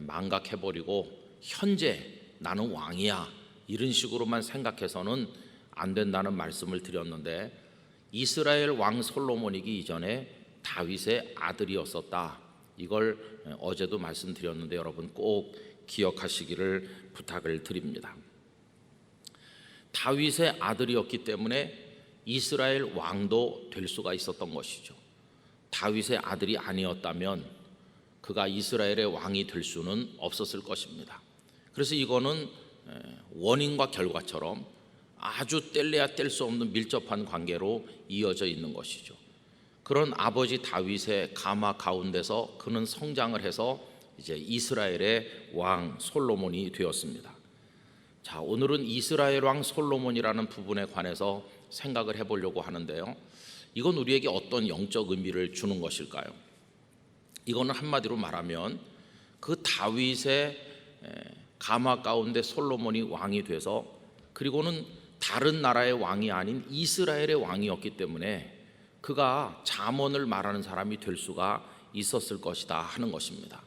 망각해버리고 현재 나는 왕이야 이런 식으로만 생각해서는 안 된다는 말씀을 드렸는데, 이스라엘 왕 솔로몬이기 이전에 다윗의 아들이었었다. 이걸 어제도 말씀드렸는데 여러분 꼭 기억하시기를 부탁을 드립니다. 다윗의 아들이었기 때문에 이스라엘 왕도 될 수가 있었던 것이죠. 다윗의 아들이 아니었다면 그가 이스라엘의 왕이 될 수는 없었을 것입니다. 그래서 이거는 원인과 결과처럼 아주 뗄래야 뗄 수 없는 밀접한 관계로 이어져 있는 것이죠. 그런 아버지 다윗의 가마 가운데서 그는 성장을 해서 이제 이스라엘의 왕 솔로몬이 되었습니다. 자, 오늘은 이스라엘 왕 솔로몬이라는 부분에 관해서 생각을 해보려고 하는데요. 이건 우리에게 어떤 영적 의미를 주는 것일까요? 이거는 한마디로 말하면 그 다윗의 가마 가운데 솔로몬이 왕이 돼서, 그리고는 다른 나라의 왕이 아닌 이스라엘의 왕이었기 때문에 그가 잠언을 말하는 사람이 될 수가 있었을 것이다 하는 것입니다.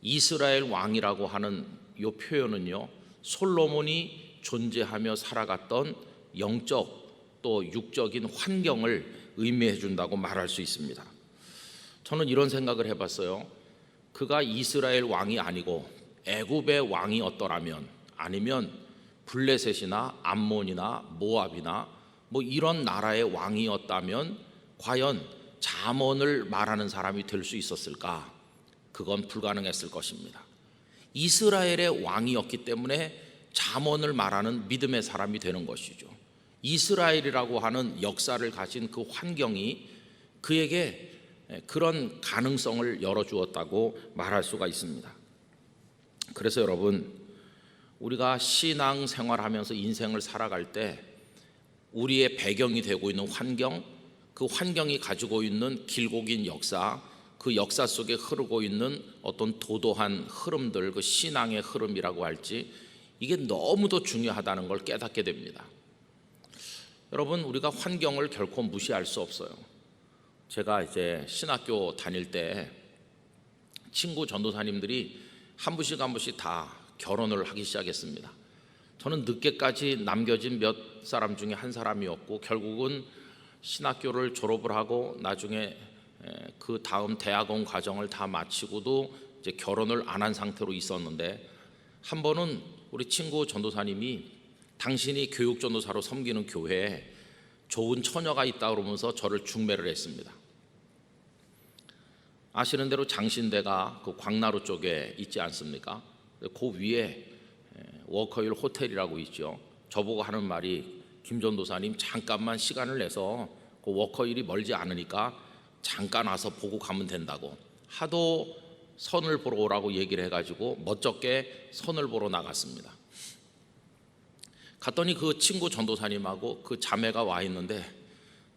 이스라엘 왕이라고 하는 이 표현은요, 솔로몬이 존재하며 살아갔던 영적 또 육적인 환경을 의미해 준다고 말할 수 있습니다. 저는 이런 생각을 해봤어요. 그가 이스라엘 왕이 아니고 애굽의 왕이었더라면, 아니면 블레셋이나 암몬이나 모압이나 이런 나라의 왕이었다면 과연 잠언을 말하는 사람이 될 수 있었을까? 그건 불가능했을 것입니다. 이스라엘의 왕이었기 때문에 잠언을 말하는 믿음의 사람이 되는 것이죠. 이스라엘이라고 하는 역사를 가진 그 환경이 그에게 그런 가능성을 열어주었다고 말할 수가 있습니다. 그래서 여러분, 우리가 신앙 생활하면서 인생을 살아갈 때 우리의 배경이 되고 있는 환경, 그 환경이 가지고 있는 길고 긴 역사, 그 역사 속에 흐르고 있는 어떤 도도한 흐름들, 그 신앙의 흐름이라고 할지, 이게 너무도 중요하다는 걸 깨닫게 됩니다. 여러분, 우리가 환경을 결코 무시할 수 없어요. 제가 이제 신학교 다닐 때 친구 전도사님들이 한 분씩 다 결혼을 하기 시작했습니다. 저는 늦게까지 남겨진 몇 사람 중에 한 사람이었고, 결국은 신학교를 졸업을 하고 나중에 그 다음 대학원 과정을 다 마치고도 이제 결혼을 안 한 상태로 있었는데, 한 번은 우리 친구 전도사님이 당신이 교육 전도사로 섬기는 교회에 좋은 처녀가 있다 그러면서 저를 중매를 했습니다. 아시는 대로 장신대가 그 광나루 쪽에 있지 않습니까? 그 위에 워커힐 호텔이라고 있죠. 저보고 하는 말이, 김 전도사님 잠깐만 시간을 내서 그 워커힐이 멀지 않으니까 잠깐 와서 보고 가면 된다고, 하도 선을 보러 오라고 얘기를 해가지고 멋쩍게 선을 보러 나갔습니다. 갔더니 그 친구 전도사님하고 그 자매가 와 있는데,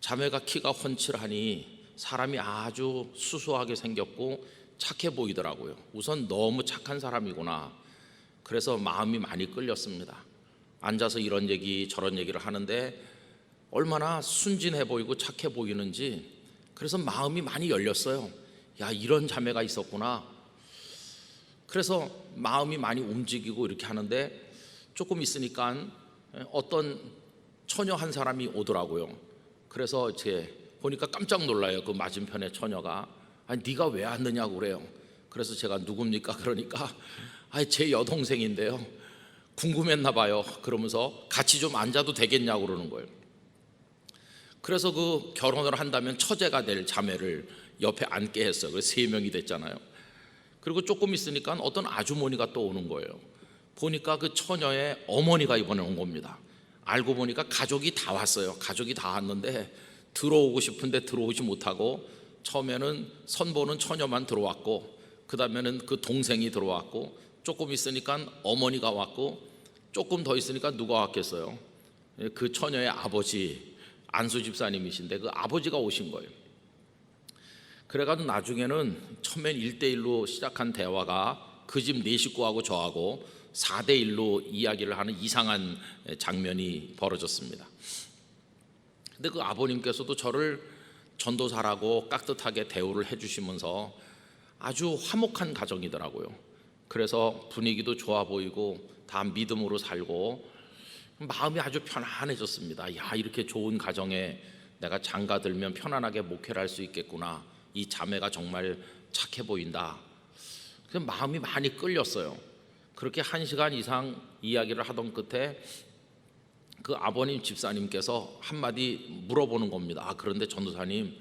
자매가 키가 훤칠하니 사람이 아주 수수하게 생겼고 착해 보이더라고요. 우선 너무 착한 사람이구나. 그래서 마음이 많이 끌렸습니다. 앉아서 이런 얘기 저런 얘기를 하는데 얼마나 순진해 보이고 착해 보이는지, 그래서 마음이 많이 열렸어요. 야, 이런 자매가 있었구나. 그래서 마음이 많이 움직이고 이렇게 하는데, 조금 있으니까 어떤 처녀 한 사람이 오더라고요. 그래서 제 보니까 깜짝 놀라요. 그 맞은편에 처녀가, 아니 네가 왜 왔느냐고 그래요. 그래서 제가 누굽니까? 그러니까 아니 제 여동생인데요, 궁금했나 봐요. 그러면서 같이 좀 앉아도 되겠냐고 그러는 거예요. 그래서 그 결혼을 한다면 처제가 될 자매를 옆에 앉게 했어요. 그래서 3명이 됐잖아요. 그리고 조금 있으니까 어떤 아주머니가 또 오는 거예요. 보니까 그 처녀의 어머니가 이번에 온 겁니다. 알고 보니까 가족이 다 왔어요. 가족이 다 왔는데 들어오고 싶은데 들어오지 못하고, 처음에는 선보는 처녀만 들어왔고, 그 다음에는 그 동생이 들어왔고, 조금 있으니까 어머니가 왔고, 조금 더 있으니까 누가 왔겠어요? 그 처녀의 아버지 안수 집사님이신데 그 아버지가 오신 거예요. 그래가지고 나중에는 처음엔 1대1로 시작한 대화가 그 집 4식구하고 저하고 4대1로 이야기를 하는 이상한 장면이 벌어졌습니다. 근데 그 아버님께서도 저를 전도사라고 깍듯하게 대우를 해주시면서 아주 화목한 가정이더라고요. 그래서 분위기도 좋아 보이고 다 믿음으로 살고 마음이 아주 편안해졌습니다. 야, 이렇게 좋은 가정에 내가 장가들면 편안하게 목회를 할 수 있겠구나. 이 자매가 정말 착해 보인다. 그래서 마음이 많이 끌렸어요. 그렇게 1시간 이상 이야기를 하던 끝에 그 아버님 집사님께서 한마디 물어보는 겁니다. 아, 그런데 전도사님,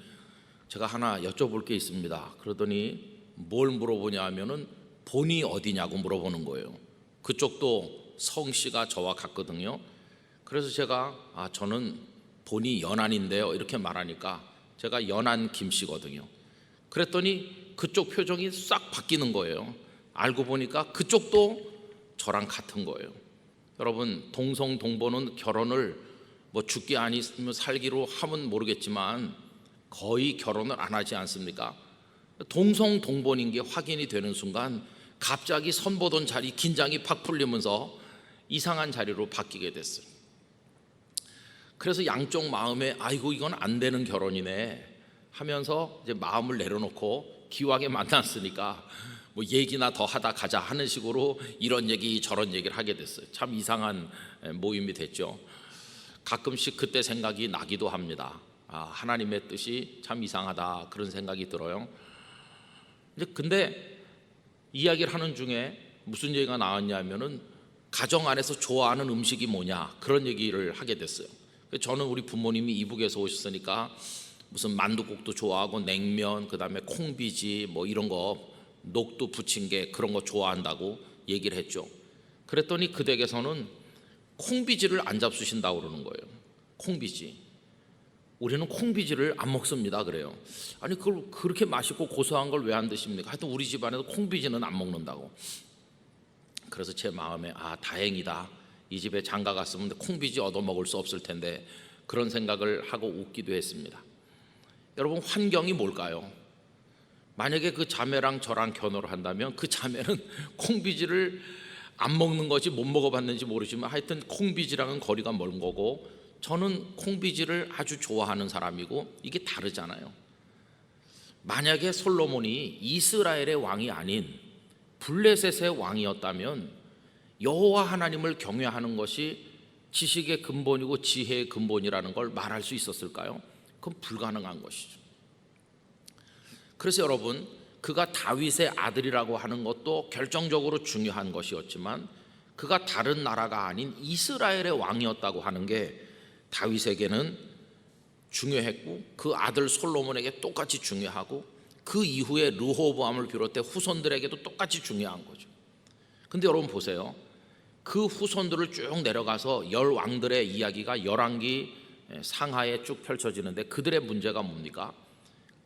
제가 하나 여쭤볼 게 있습니다. 그러더니 뭘 물어보냐 하면은 본이 어디냐고 물어보는 거예요. 그쪽도 성씨가 저와 같거든요. 그래서 제가 저는 본이 연안인데요 이렇게 말하니까, 제가 연안 김씨거든요. 그랬더니 그쪽 표정이 싹 바뀌는 거예요. 알고 보니까 그쪽도 저랑 같은 거예요. 여러분, 동성동보는 결혼을 뭐 죽기 아니면 살기로 하면 모르겠지만 거의 결혼을 안 하지 않습니까? 동성동본인 게 확인이 되는 순간 갑자기 선보던 자리 긴장이 팍 풀리면서 이상한 자리로 바뀌게 됐어요. 그래서 양쪽 마음에 아이고 이건 안 되는 결혼이네 하면서 이제 마음을 내려놓고 기왕에 만났으니까 뭐 얘기나 더 하다 가자 하는 식으로 이런 얘기 저런 얘기를 하게 됐어요. 참 이상한 모임이 됐죠. 가끔씩 그때 생각이 나기도 합니다. 하나님의 뜻이 참 이상하다 그런 생각이 들어요. 이제 근데 이야기를 하는 중에 무슨 얘기가 나왔냐면은 가정 안에서 좋아하는 음식이 뭐냐 그런 얘기를 하게 됐어요. 저는 우리 부모님이 이북에서 오셨으니까 무슨 만둣국도 좋아하고 냉면, 그다음에 콩비지 뭐 이런 거 녹두 부침개 그런 거 좋아한다고 얘기를 했죠. 그랬더니 그 댁에서는 콩비지를 안 잡수신다고 그러는 거예요. 콩비지. 우리는 콩비지를 안 먹습니다. 그래요. 아니 그걸 그렇게 맛있고 고소한 걸 왜 안 드십니까? 하여튼 우리 집안에서 콩비지는 안 먹는다고. 그래서 제 마음에 다행이다. 이 집에 장가 갔으면 콩비지 얻어 먹을 수 없을 텐데 그런 생각을 하고 웃기도 했습니다. 여러분, 환경이 뭘까요? 만약에 그 자매랑 저랑 결혼을 한다면 그 자매는 콩비지를 안 먹는 것이 못 먹어봤는지 모르지만 하여튼 콩비지랑은 거리가 먼 거고, 저는 콩비지를 아주 좋아하는 사람이고, 이게 다르잖아요. 만약에 솔로몬이 이스라엘의 왕이 아닌 블레셋의 왕이었다면 여호와 하나님을 경외하는 것이 지식의 근본이고 지혜의 근본이라는 걸 말할 수 있었을까요? 그건 불가능한 것이죠. 그래서 여러분, 그가 다윗의 아들이라고 하는 것도 결정적으로 중요한 것이었지만 그가 다른 나라가 아닌 이스라엘의 왕이었다고 하는 게 다윗에게는 중요했고 그 아들 솔로몬에게 똑같이 중요하고 그 이후에 르호보암을 비롯해 후손들에게도 똑같이 중요한 거죠. 근데 여러분 보세요. 그 후손들을 쭉 내려가서 열 왕들의 이야기가 열왕기 상하에 쭉 펼쳐지는데 그들의 문제가 뭡니까?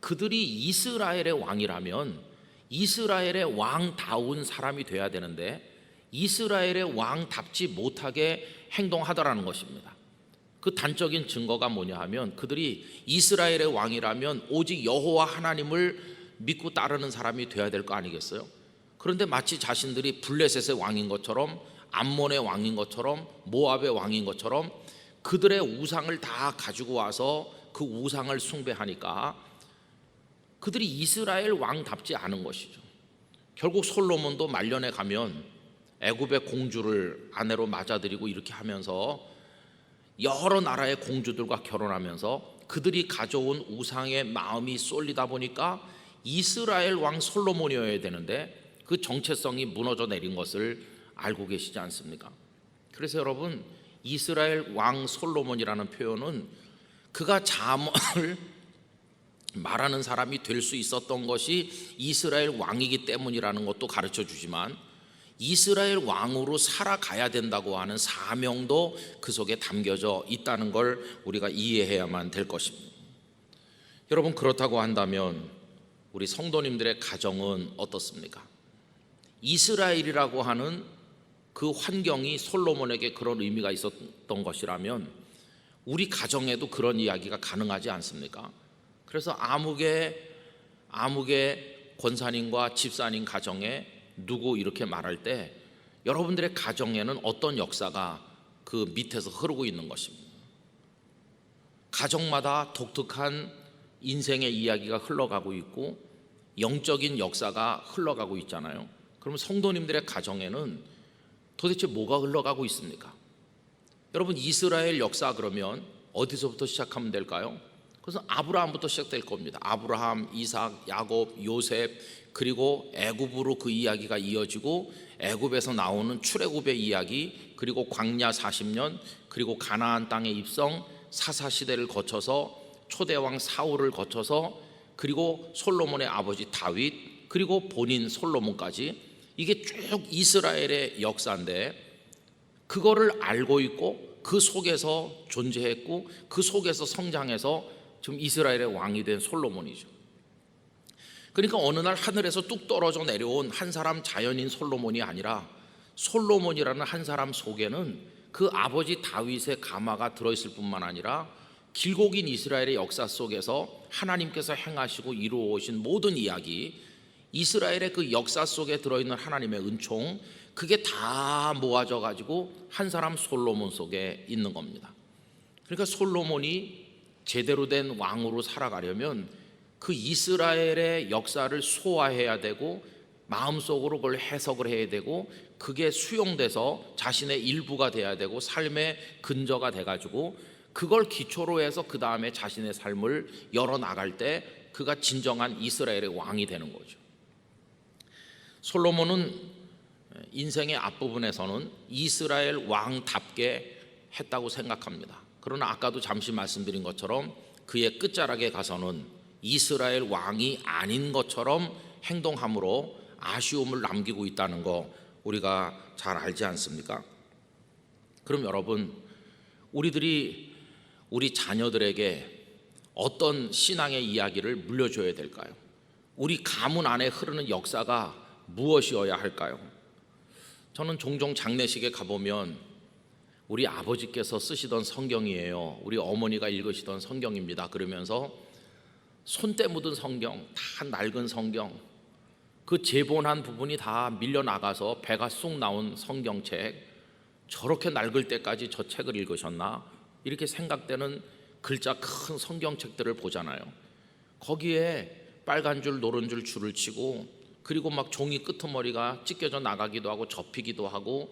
그들이 이스라엘의 왕이라면 이스라엘의 왕다운 사람이 돼야 되는데 이스라엘의 왕답지 못하게 행동하더라는 것입니다. 그 단적인 증거가 뭐냐 하면 그들이 이스라엘의 왕이라면 오직 여호와 하나님을 믿고 따르는 사람이 돼야 될 거 아니겠어요? 그런데 마치 자신들이 블레셋의 왕인 것처럼 암몬의 왕인 것처럼 모압의 왕인 것처럼 그들의 우상을 다 가지고 와서 그 우상을 숭배하니까 그들이 이스라엘 왕답지 않은 것이죠. 결국 솔로몬도 말년에 가면 애굽의 공주를 아내로 맞아들이고 이렇게 하면서 여러 나라의 공주들과 결혼하면서 그들이 가져온 우상의 마음이 쏠리다 보니까 이스라엘 왕 솔로몬이어야 되는데 그 정체성이 무너져 내린 것을 알고 계시지 않습니까? 그래서 여러분, 이스라엘 왕 솔로몬이라는 표현은 그가 잠언을 말하는 사람이 될 수 있었던 것이 이스라엘 왕이기 때문이라는 것도 가르쳐 주지만 이스라엘 왕으로 살아가야 된다고 하는 사명도 그 속에 담겨져 있다는 걸 우리가 이해해야만 될 것입니다. 여러분, 그렇다고 한다면 우리 성도님들의 가정은 어떻습니까? 이스라엘이라고 하는 그 환경이 솔로몬에게 그런 의미가 있었던 것이라면 우리 가정에도 그런 이야기가 가능하지 않습니까? 그래서 아무개 권사님과 집사님 가정에 누구 이렇게 말할 때 여러분들의 가정에는 어떤 역사가 그 밑에서 흐르고 있는 것입니다. 가정마다 독특한 인생의 이야기가 흘러가고 있고 영적인 역사가 흘러가고 있잖아요. 그러면 성도님들의 가정에는 도대체 뭐가 흘러가고 있습니까? 여러분, 이스라엘 역사 그러면 어디서부터 시작하면 될까요? 그래서 아브라함부터 시작될 겁니다. 아브라함, 이삭, 야곱, 요셉, 그리고 애굽으로 그 이야기가 이어지고 애굽에서 나오는 출애굽의 이야기, 그리고 광야 40년, 그리고 가나안 땅의 입성, 사사시대를 거쳐서 초대왕 사울을 거쳐서 그리고 솔로몬의 아버지 다윗, 그리고 본인 솔로몬까지 이게 쭉 이스라엘의 역사인데 그거를 알고 있고 그 속에서 존재했고 그 속에서 성장해서 지금 이스라엘의 왕이 된 솔로몬이죠. 그러니까 어느 날 하늘에서 뚝 떨어져 내려온 한 사람 자연인 솔로몬이 아니라 솔로몬이라는 한 사람 속에는 그 아버지 다윗의 가마가 들어있을 뿐만 아니라 길고 긴 이스라엘의 역사 속에서 하나님께서 행하시고 이루어 오신 모든 이야기, 이스라엘의 그 역사 속에 들어있는 하나님의 은총, 그게 다 모아져 가지고 한 사람 솔로몬 속에 있는 겁니다. 그러니까 솔로몬이 제대로 된 왕으로 살아가려면 그 이스라엘의 역사를 소화해야 되고 마음속으로 그걸 해석을 해야 되고 그게 수용돼서 자신의 일부가 돼야 되고 삶의 근저가 돼가지고 그걸 기초로 해서 그 다음에 자신의 삶을 열어나갈 때 그가 진정한 이스라엘의 왕이 되는 거죠. 솔로몬은 인생의 앞부분에서는 이스라엘 왕답게 했다고 생각합니다. 그러나 아까도 잠시 말씀드린 것처럼 그의 끝자락에 가서는 이스라엘 왕이 아닌 것처럼 행동함으로 아쉬움을 남기고 있다는 거 우리가 잘 알지 않습니까? 그럼 여러분, 우리들이 우리 자녀들에게 어떤 신앙의 이야기를 물려줘야 될까요? 우리 가문 안에 흐르는 역사가 무엇이어야 할까요? 저는 종종 장례식에 가보면 우리 아버지께서 쓰시던 성경이에요, 우리 어머니가 읽으시던 성경입니다 그러면서 손때 묻은 성경, 다 낡은 성경, 그 제본한 부분이 다 밀려나가서 배가 쑥 나온 성경책, 저렇게 낡을 때까지 저 책을 읽으셨나? 이렇게 생각되는 글자 큰 성경책들을 보잖아요. 거기에 빨간 줄 노란 줄 줄을 치고 그리고 막 종이 끄트머리가 찢겨져 나가기도 하고 접히기도 하고,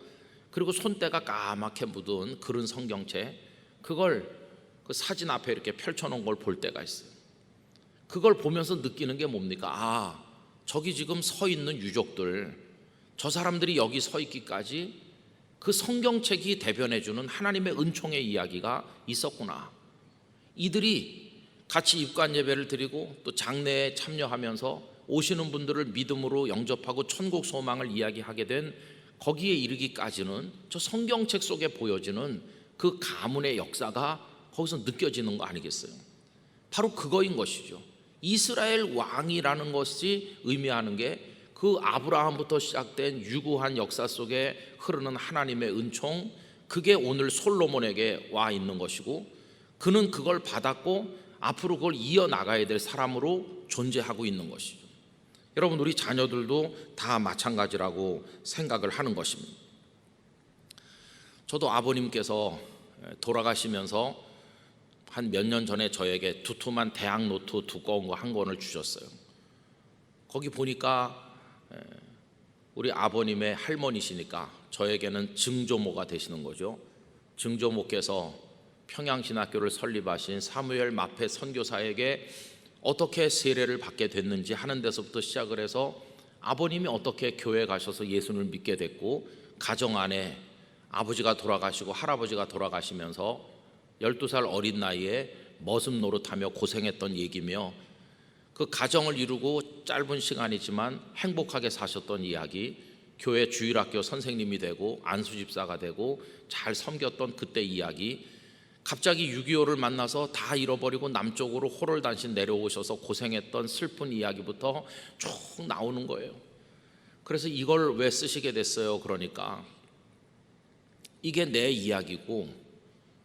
그리고 손때가 까맣게 묻은 그런 성경책, 그걸 그 사진 앞에 이렇게 펼쳐놓은 걸 볼 때가 있어요. 그걸 보면서 느끼는 게 뭡니까? 아, 저기 지금 서 있는 유족들, 저 사람들이 여기 서 있기까지 그 성경책이 대변해주는 하나님의 은총의 이야기가 있었구나. 이들이 같이 입관 예배를 드리고 또 장례에 참여하면서 오시는 분들을 믿음으로 영접하고 천국 소망을 이야기하게 된 거기에 이르기까지는 저 성경책 속에 보여지는 그 가문의 역사가 거기서 느껴지는 거 아니겠어요? 바로 그거인 것이죠. 이스라엘 왕이라는 것이 의미하는 게 그 아브라함부터 시작된 유구한 역사 속에 흐르는 하나님의 은총, 그게 오늘 솔로몬에게 와 있는 것이고, 그는 그걸 받았고 앞으로 그걸 이어나가야 될 사람으로 존재하고 있는 것이죠. 여러분, 우리 자녀들도 다 마찬가지라고 생각을 하는 것입니다. 저도 아버님께서 돌아가시면서 한 몇 년 전에 저에게 두툼한 대학 노트 두꺼운 거 한 권을 주셨어요. 거기 보니까 우리 아버님의 할머니시니까 저에게는 증조모가 되시는 거죠. 증조모께서 평양신학교를 설립하신 사무엘 마페 선교사에게 어떻게 세례를 받게 됐는지 하는 데서부터 시작을 해서 아버님이 어떻게 교회 가셔서 예수를 믿게 됐고, 가정 안에 아버지가 돌아가시고 할아버지가 돌아가시면서 12살 어린 나이에 머슴 노릇하며 고생했던 얘기며, 그 가정을 이루고 짧은 시간이지만 행복하게 사셨던 이야기, 교회 주일학교 선생님이 되고 안수집사가 되고 잘 섬겼던 그때 이야기, 갑자기 6.25를 만나서 다 잃어버리고 남쪽으로 호롤단신 내려오셔서 고생했던 슬픈 이야기부터 쭉 나오는 거예요. 그래서 이걸 왜 쓰시게 됐어요? 그러니까 이게 내 이야기고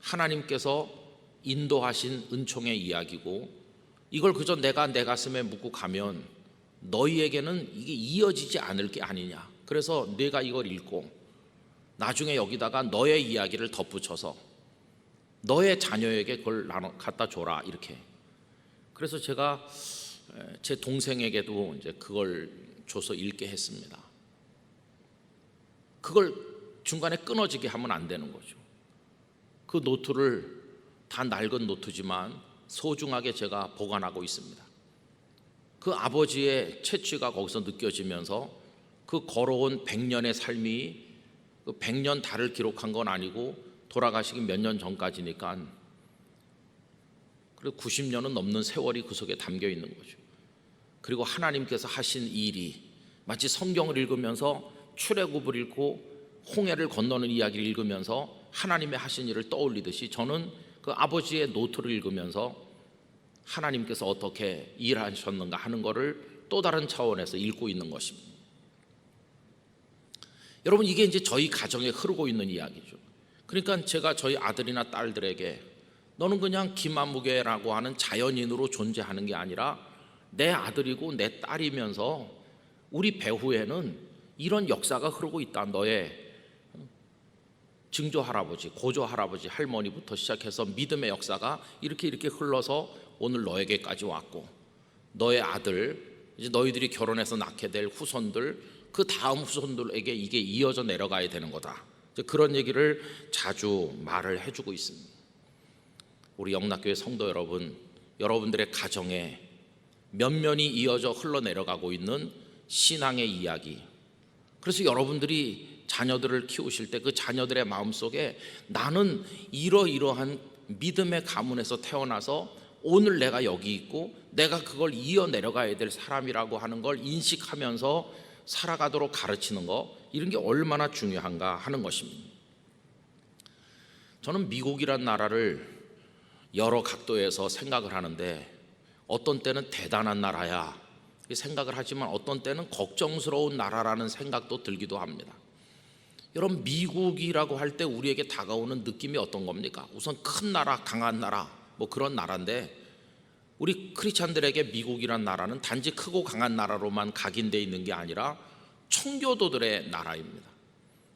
하나님께서 인도하신 은총의 이야기고, 이걸 그저 내가 내 가슴에 묻고 가면 너희에게는 이게 이어지지 않을 게 아니냐. 그래서 내가 이걸 읽고 나중에 여기다가 너의 이야기를 덧붙여서 너의 자녀에게 그걸 갖다 줘라, 이렇게. 그래서 제가 제 동생에게도 이제 그걸 줘서 읽게 했습니다. 그걸 중간에 끊어지게 하면 안 되는 거죠. 그 노트를, 다 낡은 노트지만 소중하게 제가 보관하고 있습니다. 그 아버지의 채취가 거기서 느껴지면서 그 걸어온 100년의 삶이 그 100년 달을 기록한 건 아니고 돌아가시기 몇 년 전까지니까, 그리고 90년은 넘는 세월이 그 속에 담겨 있는 거죠. 그리고 하나님께서 하신 일이 마치 성경을 읽으면서 출애굽을 읽고 홍해를 건너는 이야기를 읽으면서 하나님의 하신 일을 떠올리듯이, 저는 그 아버지의 노트를 읽으면서 하나님께서 어떻게 일하셨는가 하는 것을 또 다른 차원에서 읽고 있는 것입니다. 여러분, 이게 이제 저희 가정에 흐르고 있는 이야기죠. 그러니까 제가 저희 아들이나 딸들에게 너는 그냥 김아무개라고 하는 자연인으로 존재하는 게 아니라 내 아들이고 내 딸이면서 우리 배후에는 이런 역사가 흐르고 있다. 너의 증조 할아버지, 고조 할아버지, 할머니부터 시작해서 믿음의 역사가 이렇게 흘러서 오늘 너에게까지 왔고, 너의 아들, 이제 너희들이 결혼해서 낳게 될 후손들, 그 다음 후손들에게 이게 이어져 내려가야 되는 거다. 그런 얘기를 자주 말을 해주고 있습니다. 우리 영락교회 성도 여러분, 여러분들의 가정에 면면이 이어져 흘러내려가고 있는 신앙의 이야기, 그래서 여러분들이 자녀들을 키우실 때 그 자녀들의 마음속에 나는 이러이러한 믿음의 가문에서 태어나서 오늘 내가 여기 있고 내가 그걸 이어 내려가야 될 사람이라고 하는 걸 인식하면서 살아가도록 가르치는 거, 이런 게 얼마나 중요한가 하는 것입니다. 저는 미국이란 나라를 여러 각도에서 생각을 하는데, 어떤 때는 대단한 나라야 생각을 하지만 어떤 때는 걱정스러운 나라라는 생각도 들기도 합니다. 여러분, 미국이라고 할 때 우리에게 다가오는 느낌이 어떤 겁니까? 우선 큰 나라, 강한 나라, 뭐 그런 나라인데, 우리 크리스찬들에게 미국이란 나라는 단지 크고 강한 나라로만 각인되어 있는 게 아니라 청교도들의 나라입니다.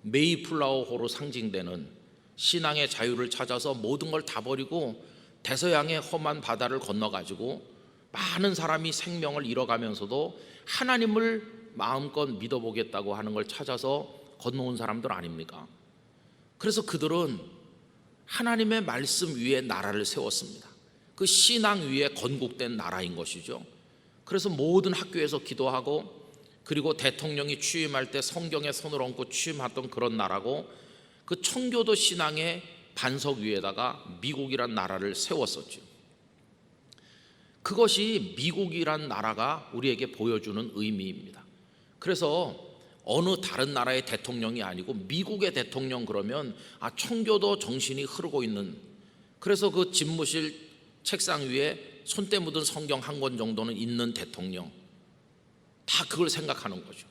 메이플라워호로 상징되는 신앙의 자유를 찾아서 모든 걸 다 버리고 대서양의 험한 바다를 건너가지고 많은 사람이 생명을 잃어가면서도 하나님을 마음껏 믿어보겠다고 하는 걸 찾아서 건너온 사람들 아닙니까? 그래서 그들은 하나님의 말씀 위에 나라를 세웠습니다. 그 신앙 위에 건국된 나라인 것이죠. 그래서 모든 학교에서 기도하고, 그리고 대통령이 취임할 때 성경에 손을 얹고 취임했던 그런 나라고, 그 청교도 신앙의 반석 위에다가 미국이란 나라를 세웠었죠. 그것이 미국이란 나라가 우리에게 보여주는 의미입니다. 그래서 어느 다른 나라의 대통령이 아니고 미국의 대통령 그러면 청교도 정신이 흐르고 있는, 그래서 그 집무실 책상 위에 손때 묻은 성경 한 권 정도는 있는 대통령, 다 그걸 생각하는 거죠.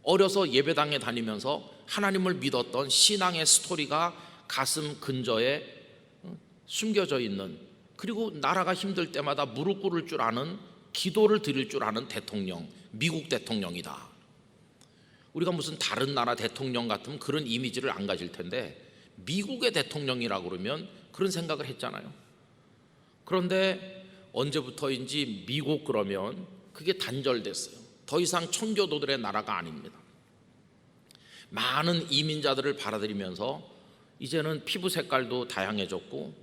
어려서 예배당에 다니면서 하나님을 믿었던 신앙의 스토리가 가슴 근저에 숨겨져 있는, 그리고 나라가 힘들 때마다 무릎 꿇을 줄 아는, 기도를 드릴 줄 아는 대통령, 미국 대통령이다. 우리가 무슨 다른 나라 대통령 같으면 그런 이미지를 안 가질 텐데 미국의 대통령이라고 그러면 그런 생각을 했잖아요. 그런데 언제부터인지 미국 그러면 그게 단절됐어요. 더 이상 청교도들의 나라가 아닙니다. 많은 이민자들을 받아들이면서 이제는 피부 색깔도 다양해졌고,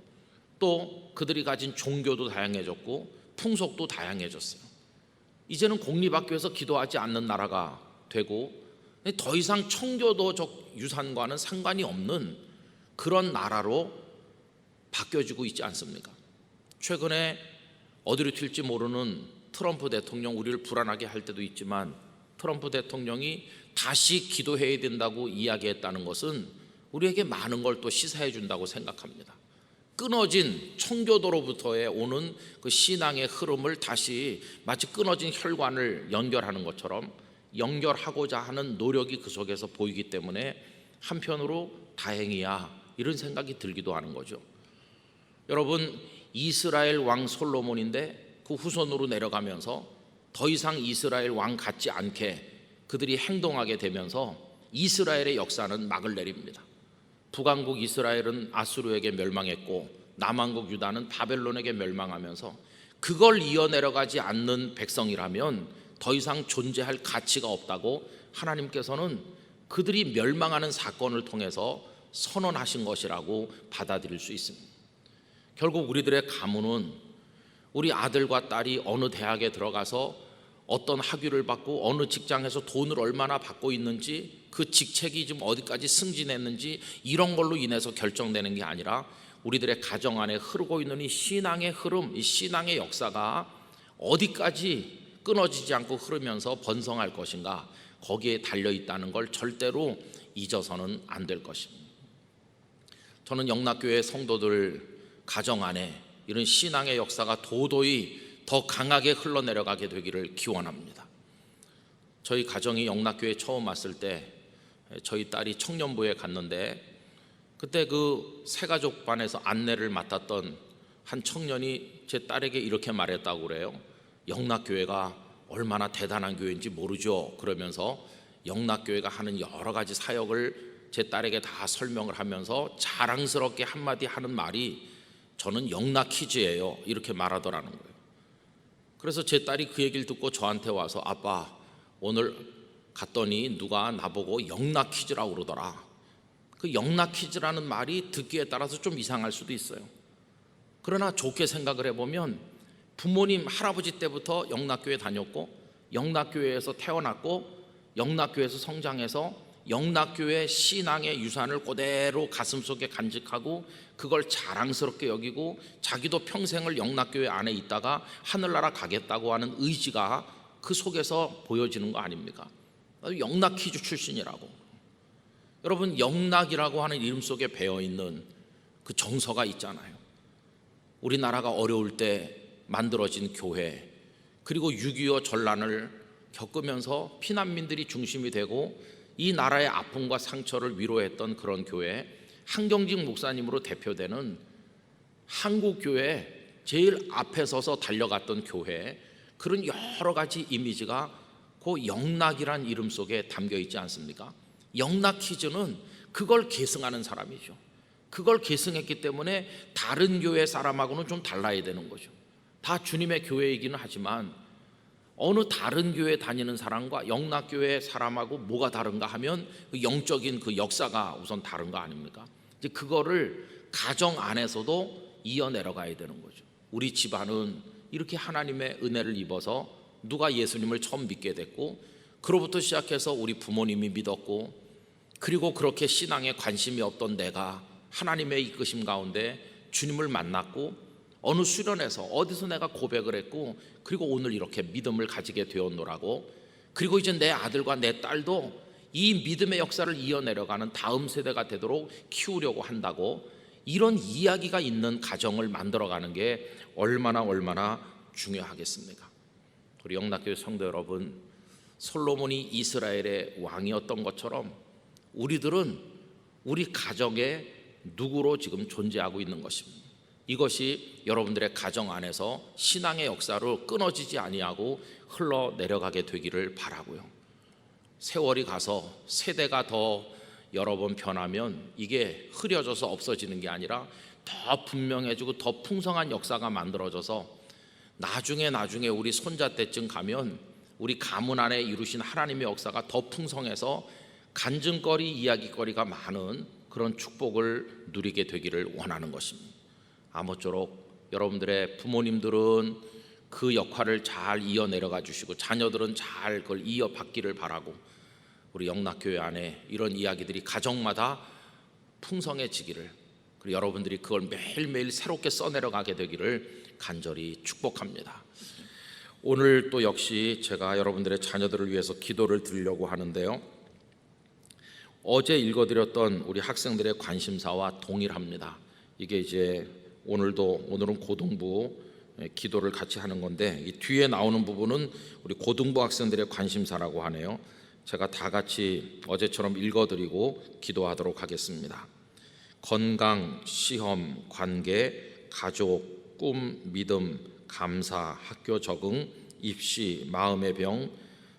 또 그들이 가진 종교도 다양해졌고, 풍속도 다양해졌어요. 이제는 공립학교에서 기도하지 않는 나라가 되고, 더 이상 청교도적 유산과는 상관이 없는 그런 나라로 바뀌어지고 있지 않습니까? 최근에 어디로 튈지 모르는 트럼프 대통령, 우리를 불안하게 할 때도 있지만 트럼프 대통령이 다시 기도해야 된다고 이야기했다는 것은 우리에게 많은 걸 또 시사해 준다고 생각합니다. 끊어진 청교도로부터의 오는 그 신앙의 흐름을 다시 마치 끊어진 혈관을 연결하는 것처럼 연결하고자 하는 노력이 그 속에서 보이기 때문에 한편으로 다행이야, 이런 생각이 들기도 하는 거죠. 여러분, 이스라엘 왕 솔로몬인데 그 후손으로 내려가면서 더 이상 이스라엘 왕 같지 않게 그들이 행동하게 되면서 이스라엘의 역사는 막을 내립니다. 북왕국 이스라엘은 아수르에게 멸망했고 남왕국 유다는 바벨론에게 멸망하면서 그걸 이어내려가지 않는 백성이라면 더 이상 존재할 가치가 없다고 하나님께서는 그들이 멸망하는 사건을 통해서 선언하신 것이라고 받아들일 수 있습니다. 결국 우리들의 가문은 우리 아들과 딸이 어느 대학에 들어가서 어떤 학위를 받고 어느 직장에서 돈을 얼마나 받고 있는지, 그 직책이 지금 어디까지 승진했는지, 이런 걸로 인해서 결정되는 게 아니라 우리들의 가정 안에 흐르고 있는 이 신앙의 흐름, 이 신앙의 역사가 어디까지 끊어지지 않고 흐르면서 번성할 것인가, 거기에 달려있다는 걸 절대로 잊어서는 안 될 것입니다. 저는 영락교회 성도들 가정 안에 이런 신앙의 역사가 도도히 더 강하게 흘러내려가게 되기를 기원합니다. 저희 가정이 영락교회에 처음 왔을 때 저희 딸이 청년부에 갔는데, 그때 그 새가족반에서 안내를 맡았던 한 청년이 제 딸에게 이렇게 말했다고 그래요. 영락교회가 얼마나 대단한 교회인지 모르죠. 그러면서 영락교회가 하는 여러 가지 사역을 제 딸에게 다 설명을 하면서 자랑스럽게 한마디 하는 말이 저는 영락키즈예요, 이렇게 말하더라는 거예요. 그래서 제 딸이 그 얘기를 듣고 저한테 와서 아빠, 오늘 갔더니 누가 나보고 영락키즈라고 그러더라. 그 영락키즈라는 말이 듣기에 따라서 좀 이상할 수도 있어요. 그러나 좋게 생각을 해보면 부모님, 할아버지 때부터 영락교회 다녔고 영락교회에서 태어났고 영락교회에서 성장해서 영락교회 신앙의 유산을 그대로 가슴속에 간직하고 그걸 자랑스럽게 여기고 자기도 평생을 영락교회 안에 있다가 하늘나라 가겠다고 하는 의지가 그 속에서 보여지는 거 아닙니까? 영락키즈 출신이라고. 여러분, 영락이라고 하는 이름 속에 배어있는 그 정서가 있잖아요. 우리나라가 어려울 때 만들어진 교회, 그리고 6.25 전란을 겪으면서 피난민들이 중심이 되고 이 나라의 아픔과 상처를 위로했던 그런 교회, 한경직 목사님으로 대표되는 한국교회 제일 앞에 서서 달려갔던 교회, 그런 여러 가지 이미지가 그 영락이란 이름 속에 담겨 있지 않습니까? 영락키즈는 그걸 계승하는 사람이죠. 그걸 계승했기 때문에 다른 교회 사람하고는 좀 달라야 되는 거죠. 다 주님의 교회이기는 하지만 어느 다른 교회 다니는 사람과 영락교회 사람하고 뭐가 다른가 하면 그 영적인 그 역사가 우선 다른 거 아닙니까? 이제 그거를 가정 안에서도 이어내려 가야 되는 거죠. 우리 집안은 이렇게 하나님의 은혜를 입어서 누가 예수님을 처음 믿게 됐고, 그로부터 시작해서 우리 부모님이 믿었고, 그리고 그렇게 신앙에 관심이 없던 내가 하나님의 이끄심 가운데 주님을 만났고, 어느 수련회에서 어디서 내가 고백을 했고, 그리고 오늘 이렇게 믿음을 가지게 되었노라고, 그리고 이제 내 아들과 내 딸도 이 믿음의 역사를 이어내려가는 다음 세대가 되도록 키우려고 한다고, 이런 이야기가 있는 가정을 만들어가는 게 얼마나 중요하겠습니까? 우리 영락교회 성도 여러분, 솔로몬이 이스라엘의 왕이었던 것처럼 우리들은 우리 가정에 누구로 지금 존재하고 있는 것입니다. 이것이 여러분들의 가정 안에서 신앙의 역사로 끊어지지 아니하고 흘러내려가게 되기를 바라고요. 세월이 가서 세대가 더 여러 번 변하면 이게 흐려져서 없어지는 게 아니라 더 분명해지고 더 풍성한 역사가 만들어져서 나중에 우리 손자 때쯤 가면 우리 가문 안에 이루신 하나님의 역사가 더 풍성해서 간증거리, 이야기거리가 많은 그런 축복을 누리게 되기를 원하는 것입니다. 아무쪼록 여러분들의 부모님들은 그 역할을 잘 이어내려가 주시고, 자녀들은 잘 그걸 이어받기를 바라고, 우리 영락교회 안에 이런 이야기들이 가정마다 풍성해지기를, 그리고 여러분들이 그걸 매일매일 새롭게 써내려가게 되기를 간절히 축복합니다. 오늘 또 역시 제가 여러분들의 자녀들을 위해서 기도를 드리려고 하는데요, 어제 읽어드렸던 우리 학생들의 관심사와 동일합니다. 이게 이제 오늘은 고등부 기도를 같이 하는 건데, 이 뒤에 나오는 부분은 우리 고등부 학생들의 관심사라고 하네요. 제가 다 같이 어제처럼 읽어드리고 기도하도록 하겠습니다. 건강, 시험, 관계, 가족, 꿈, 믿음, 감사, 학교 적응, 입시, 마음의 병,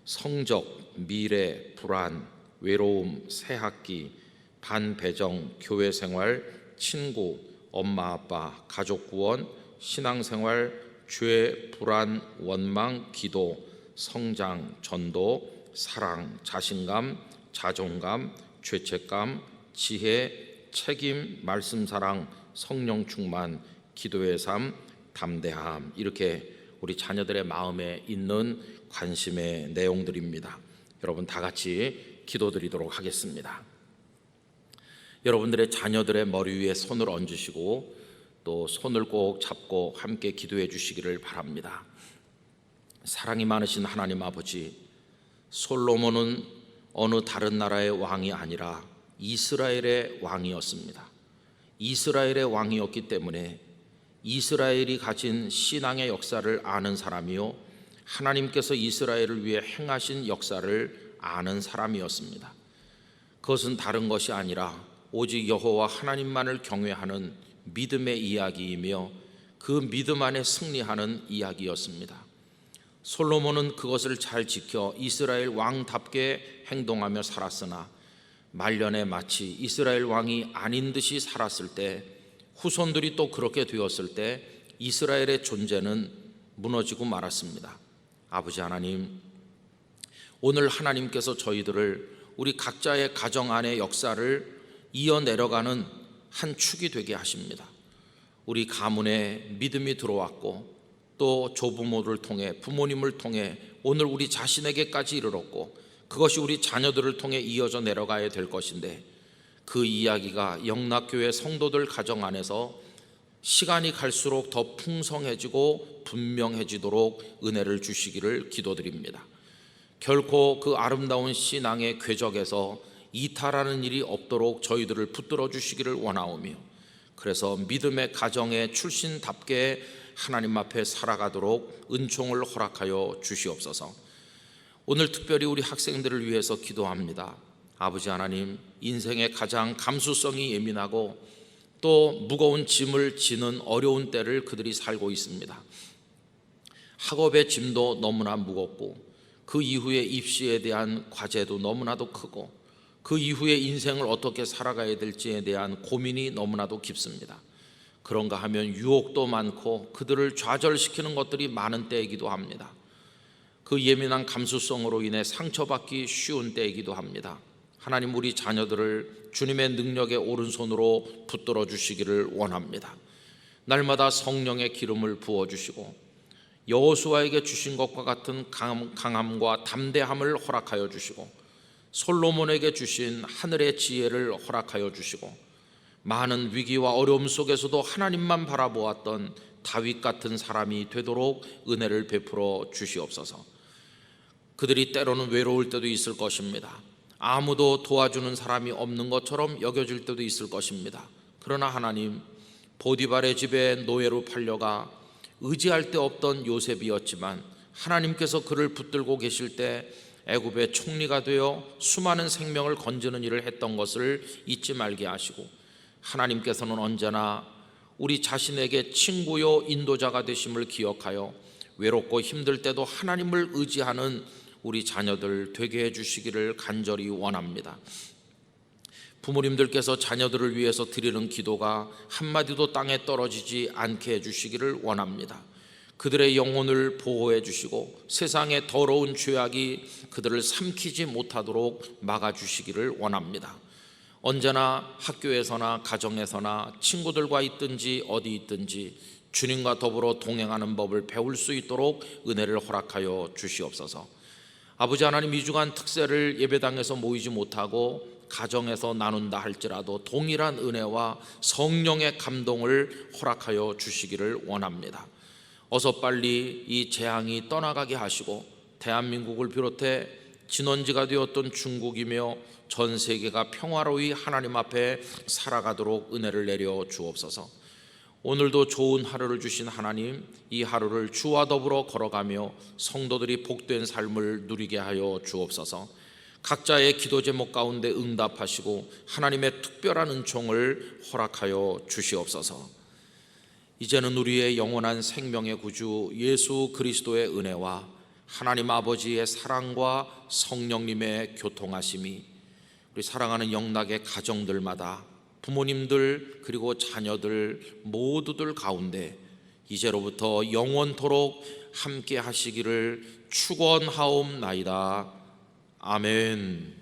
성적, 미래, 불안, 외로움, 새 학기, 반배정, 교회 생활, 친구, 엄마 아빠, 가족 구원, 신앙생활, 죄, 불안, 원망, 기도, 성장, 전도, 사랑, 자신감, 자존감, 죄책감, 지혜, 책임, 말씀 사랑, 성령 충만, 기도의 삶, 담대함, 이렇게 우리 자녀들의 마음에 있는 관심의 내용들입니다. 여러분 다 같이 기도드리도록 하겠습니다. 여러분들의 자녀들의 머리 위에 손을 얹으시고 또 손을 꼭 잡고 함께 기도해 주시기를 바랍니다. 사랑이 많으신 하나님 아버지, 솔로몬은 어느 다른 나라의 왕이 아니라 이스라엘의 왕이었습니다. 이스라엘의 왕이었기 때문에 이스라엘이 가진 신앙의 역사를 아는 사람이요, 하나님께서 이스라엘을 위해 행하신 역사를 아는 사람이었습니다. 그것은 다른 것이 아니라 오직 여호와 하나님만을 경외하는 믿음의 이야기이며 그 믿음 안에 승리하는 이야기였습니다. 솔로몬은 그것을 잘 지켜 이스라엘 왕답게 행동하며 살았으나 말년에 마치 이스라엘 왕이 아닌 듯이 살았을 때, 후손들이 또 그렇게 되었을 때 이스라엘의 존재는 무너지고 말았습니다. 아버지 하나님, 오늘 하나님께서 저희들을 우리 각자의 가정 안의 역사를 이어내려가는 한 축이 되게 하십니다. 우리 가문에 믿음이 들어왔고 또 조부모를 통해, 부모님을 통해 오늘 우리 자신에게까지 이르렀고, 그것이 우리 자녀들을 통해 이어져 내려가야 될 것인데, 그 이야기가 영락교회 성도들 가정 안에서 시간이 갈수록 더 풍성해지고 분명해지도록 은혜를 주시기를 기도드립니다. 결코 그 아름다운 신앙의 궤적에서 이탈하는 일이 없도록 저희들을 붙들어 주시기를 원하오며, 그래서 믿음의 가정의 출신답게 하나님 앞에 살아가도록 은총을 허락하여 주시옵소서. 오늘 특별히 우리 학생들을 위해서 기도합니다. 아버지 하나님, 인생의 가장 감수성이 예민하고 또 무거운 짐을 지는 어려운 때를 그들이 살고 있습니다. 학업의 짐도 너무나 무겁고, 그 이후에 입시에 대한 과제도 너무나도 크고, 그 이후에 인생을 어떻게 살아가야 될지에 대한 고민이 너무나도 깊습니다. 그런가 하면 유혹도 많고 그들을 좌절시키는 것들이 많은 때이기도 합니다. 그 예민한 감수성으로 인해 상처받기 쉬운 때이기도 합니다. 하나님, 우리 자녀들을 주님의 능력의 오른손으로 붙들어 주시기를 원합니다. 날마다 성령의 기름을 부어주시고 여호수아에게 주신 것과 같은 강함과 담대함을 허락하여 주시고 솔로몬에게 주신 하늘의 지혜를 허락하여 주시고 많은 위기와 어려움 속에서도 하나님만 바라보았던 다윗 같은 사람이 되도록 은혜를 베풀어 주시옵소서. 그들이 때로는 외로울 때도 있을 것입니다. 아무도 도와주는 사람이 없는 것처럼 여겨질 때도 있을 것입니다. 그러나 하나님, 보디발의 집에 노예로 팔려가 의지할 데 없던 요셉이었지만 하나님께서 그를 붙들고 계실 때 애굽의 총리가 되어 수많은 생명을 건지는 일을 했던 것을 잊지 말게 하시고, 하나님께서는 언제나 우리 자신에게 친구요 인도자가 되심을 기억하여 외롭고 힘들 때도 하나님을 의지하는 우리 자녀들 되게 해주시기를 간절히 원합니다. 부모님들께서 자녀들을 위해서 드리는 기도가 한마디도 땅에 떨어지지 않게 해주시기를 원합니다. 그들의 영혼을 보호해 주시고 세상의 더러운 죄악이 그들을 삼키지 못하도록 막아주시기를 원합니다. 언제나 학교에서나 가정에서나 친구들과 있든지 어디 있든지 주님과 더불어 동행하는 법을 배울 수 있도록 은혜를 허락하여 주시옵소서. 아버지 하나님, 이 주간 특세를 예배당에서 모이지 못하고 가정에서 나눈다 할지라도 동일한 은혜와 성령의 감동을 허락하여 주시기를 원합니다. 어서 빨리 이 재앙이 떠나가게 하시고 대한민국을 비롯해 진원지가 되었던 중국이며 전 세계가 평화로이 하나님 앞에 살아가도록 은혜를 내려 주옵소서. 오늘도 좋은 하루를 주신 하나님, 이 하루를 주와 더불어 걸어가며 성도들이 복된 삶을 누리게 하여 주옵소서. 각자의 기도 제목 가운데 응답하시고 하나님의 특별한 은총을 허락하여 주시옵소서. 이제는 우리의 영원한 생명의 구주 예수 그리스도의 은혜와 하나님 아버지의 사랑과 성령님의 교통하심이 우리 사랑하는 영락의 가정들마다 부모님들 그리고 자녀들 모두들 가운데 이제로부터 영원토록 함께 하시기를 축원하옵나이다. 아멘.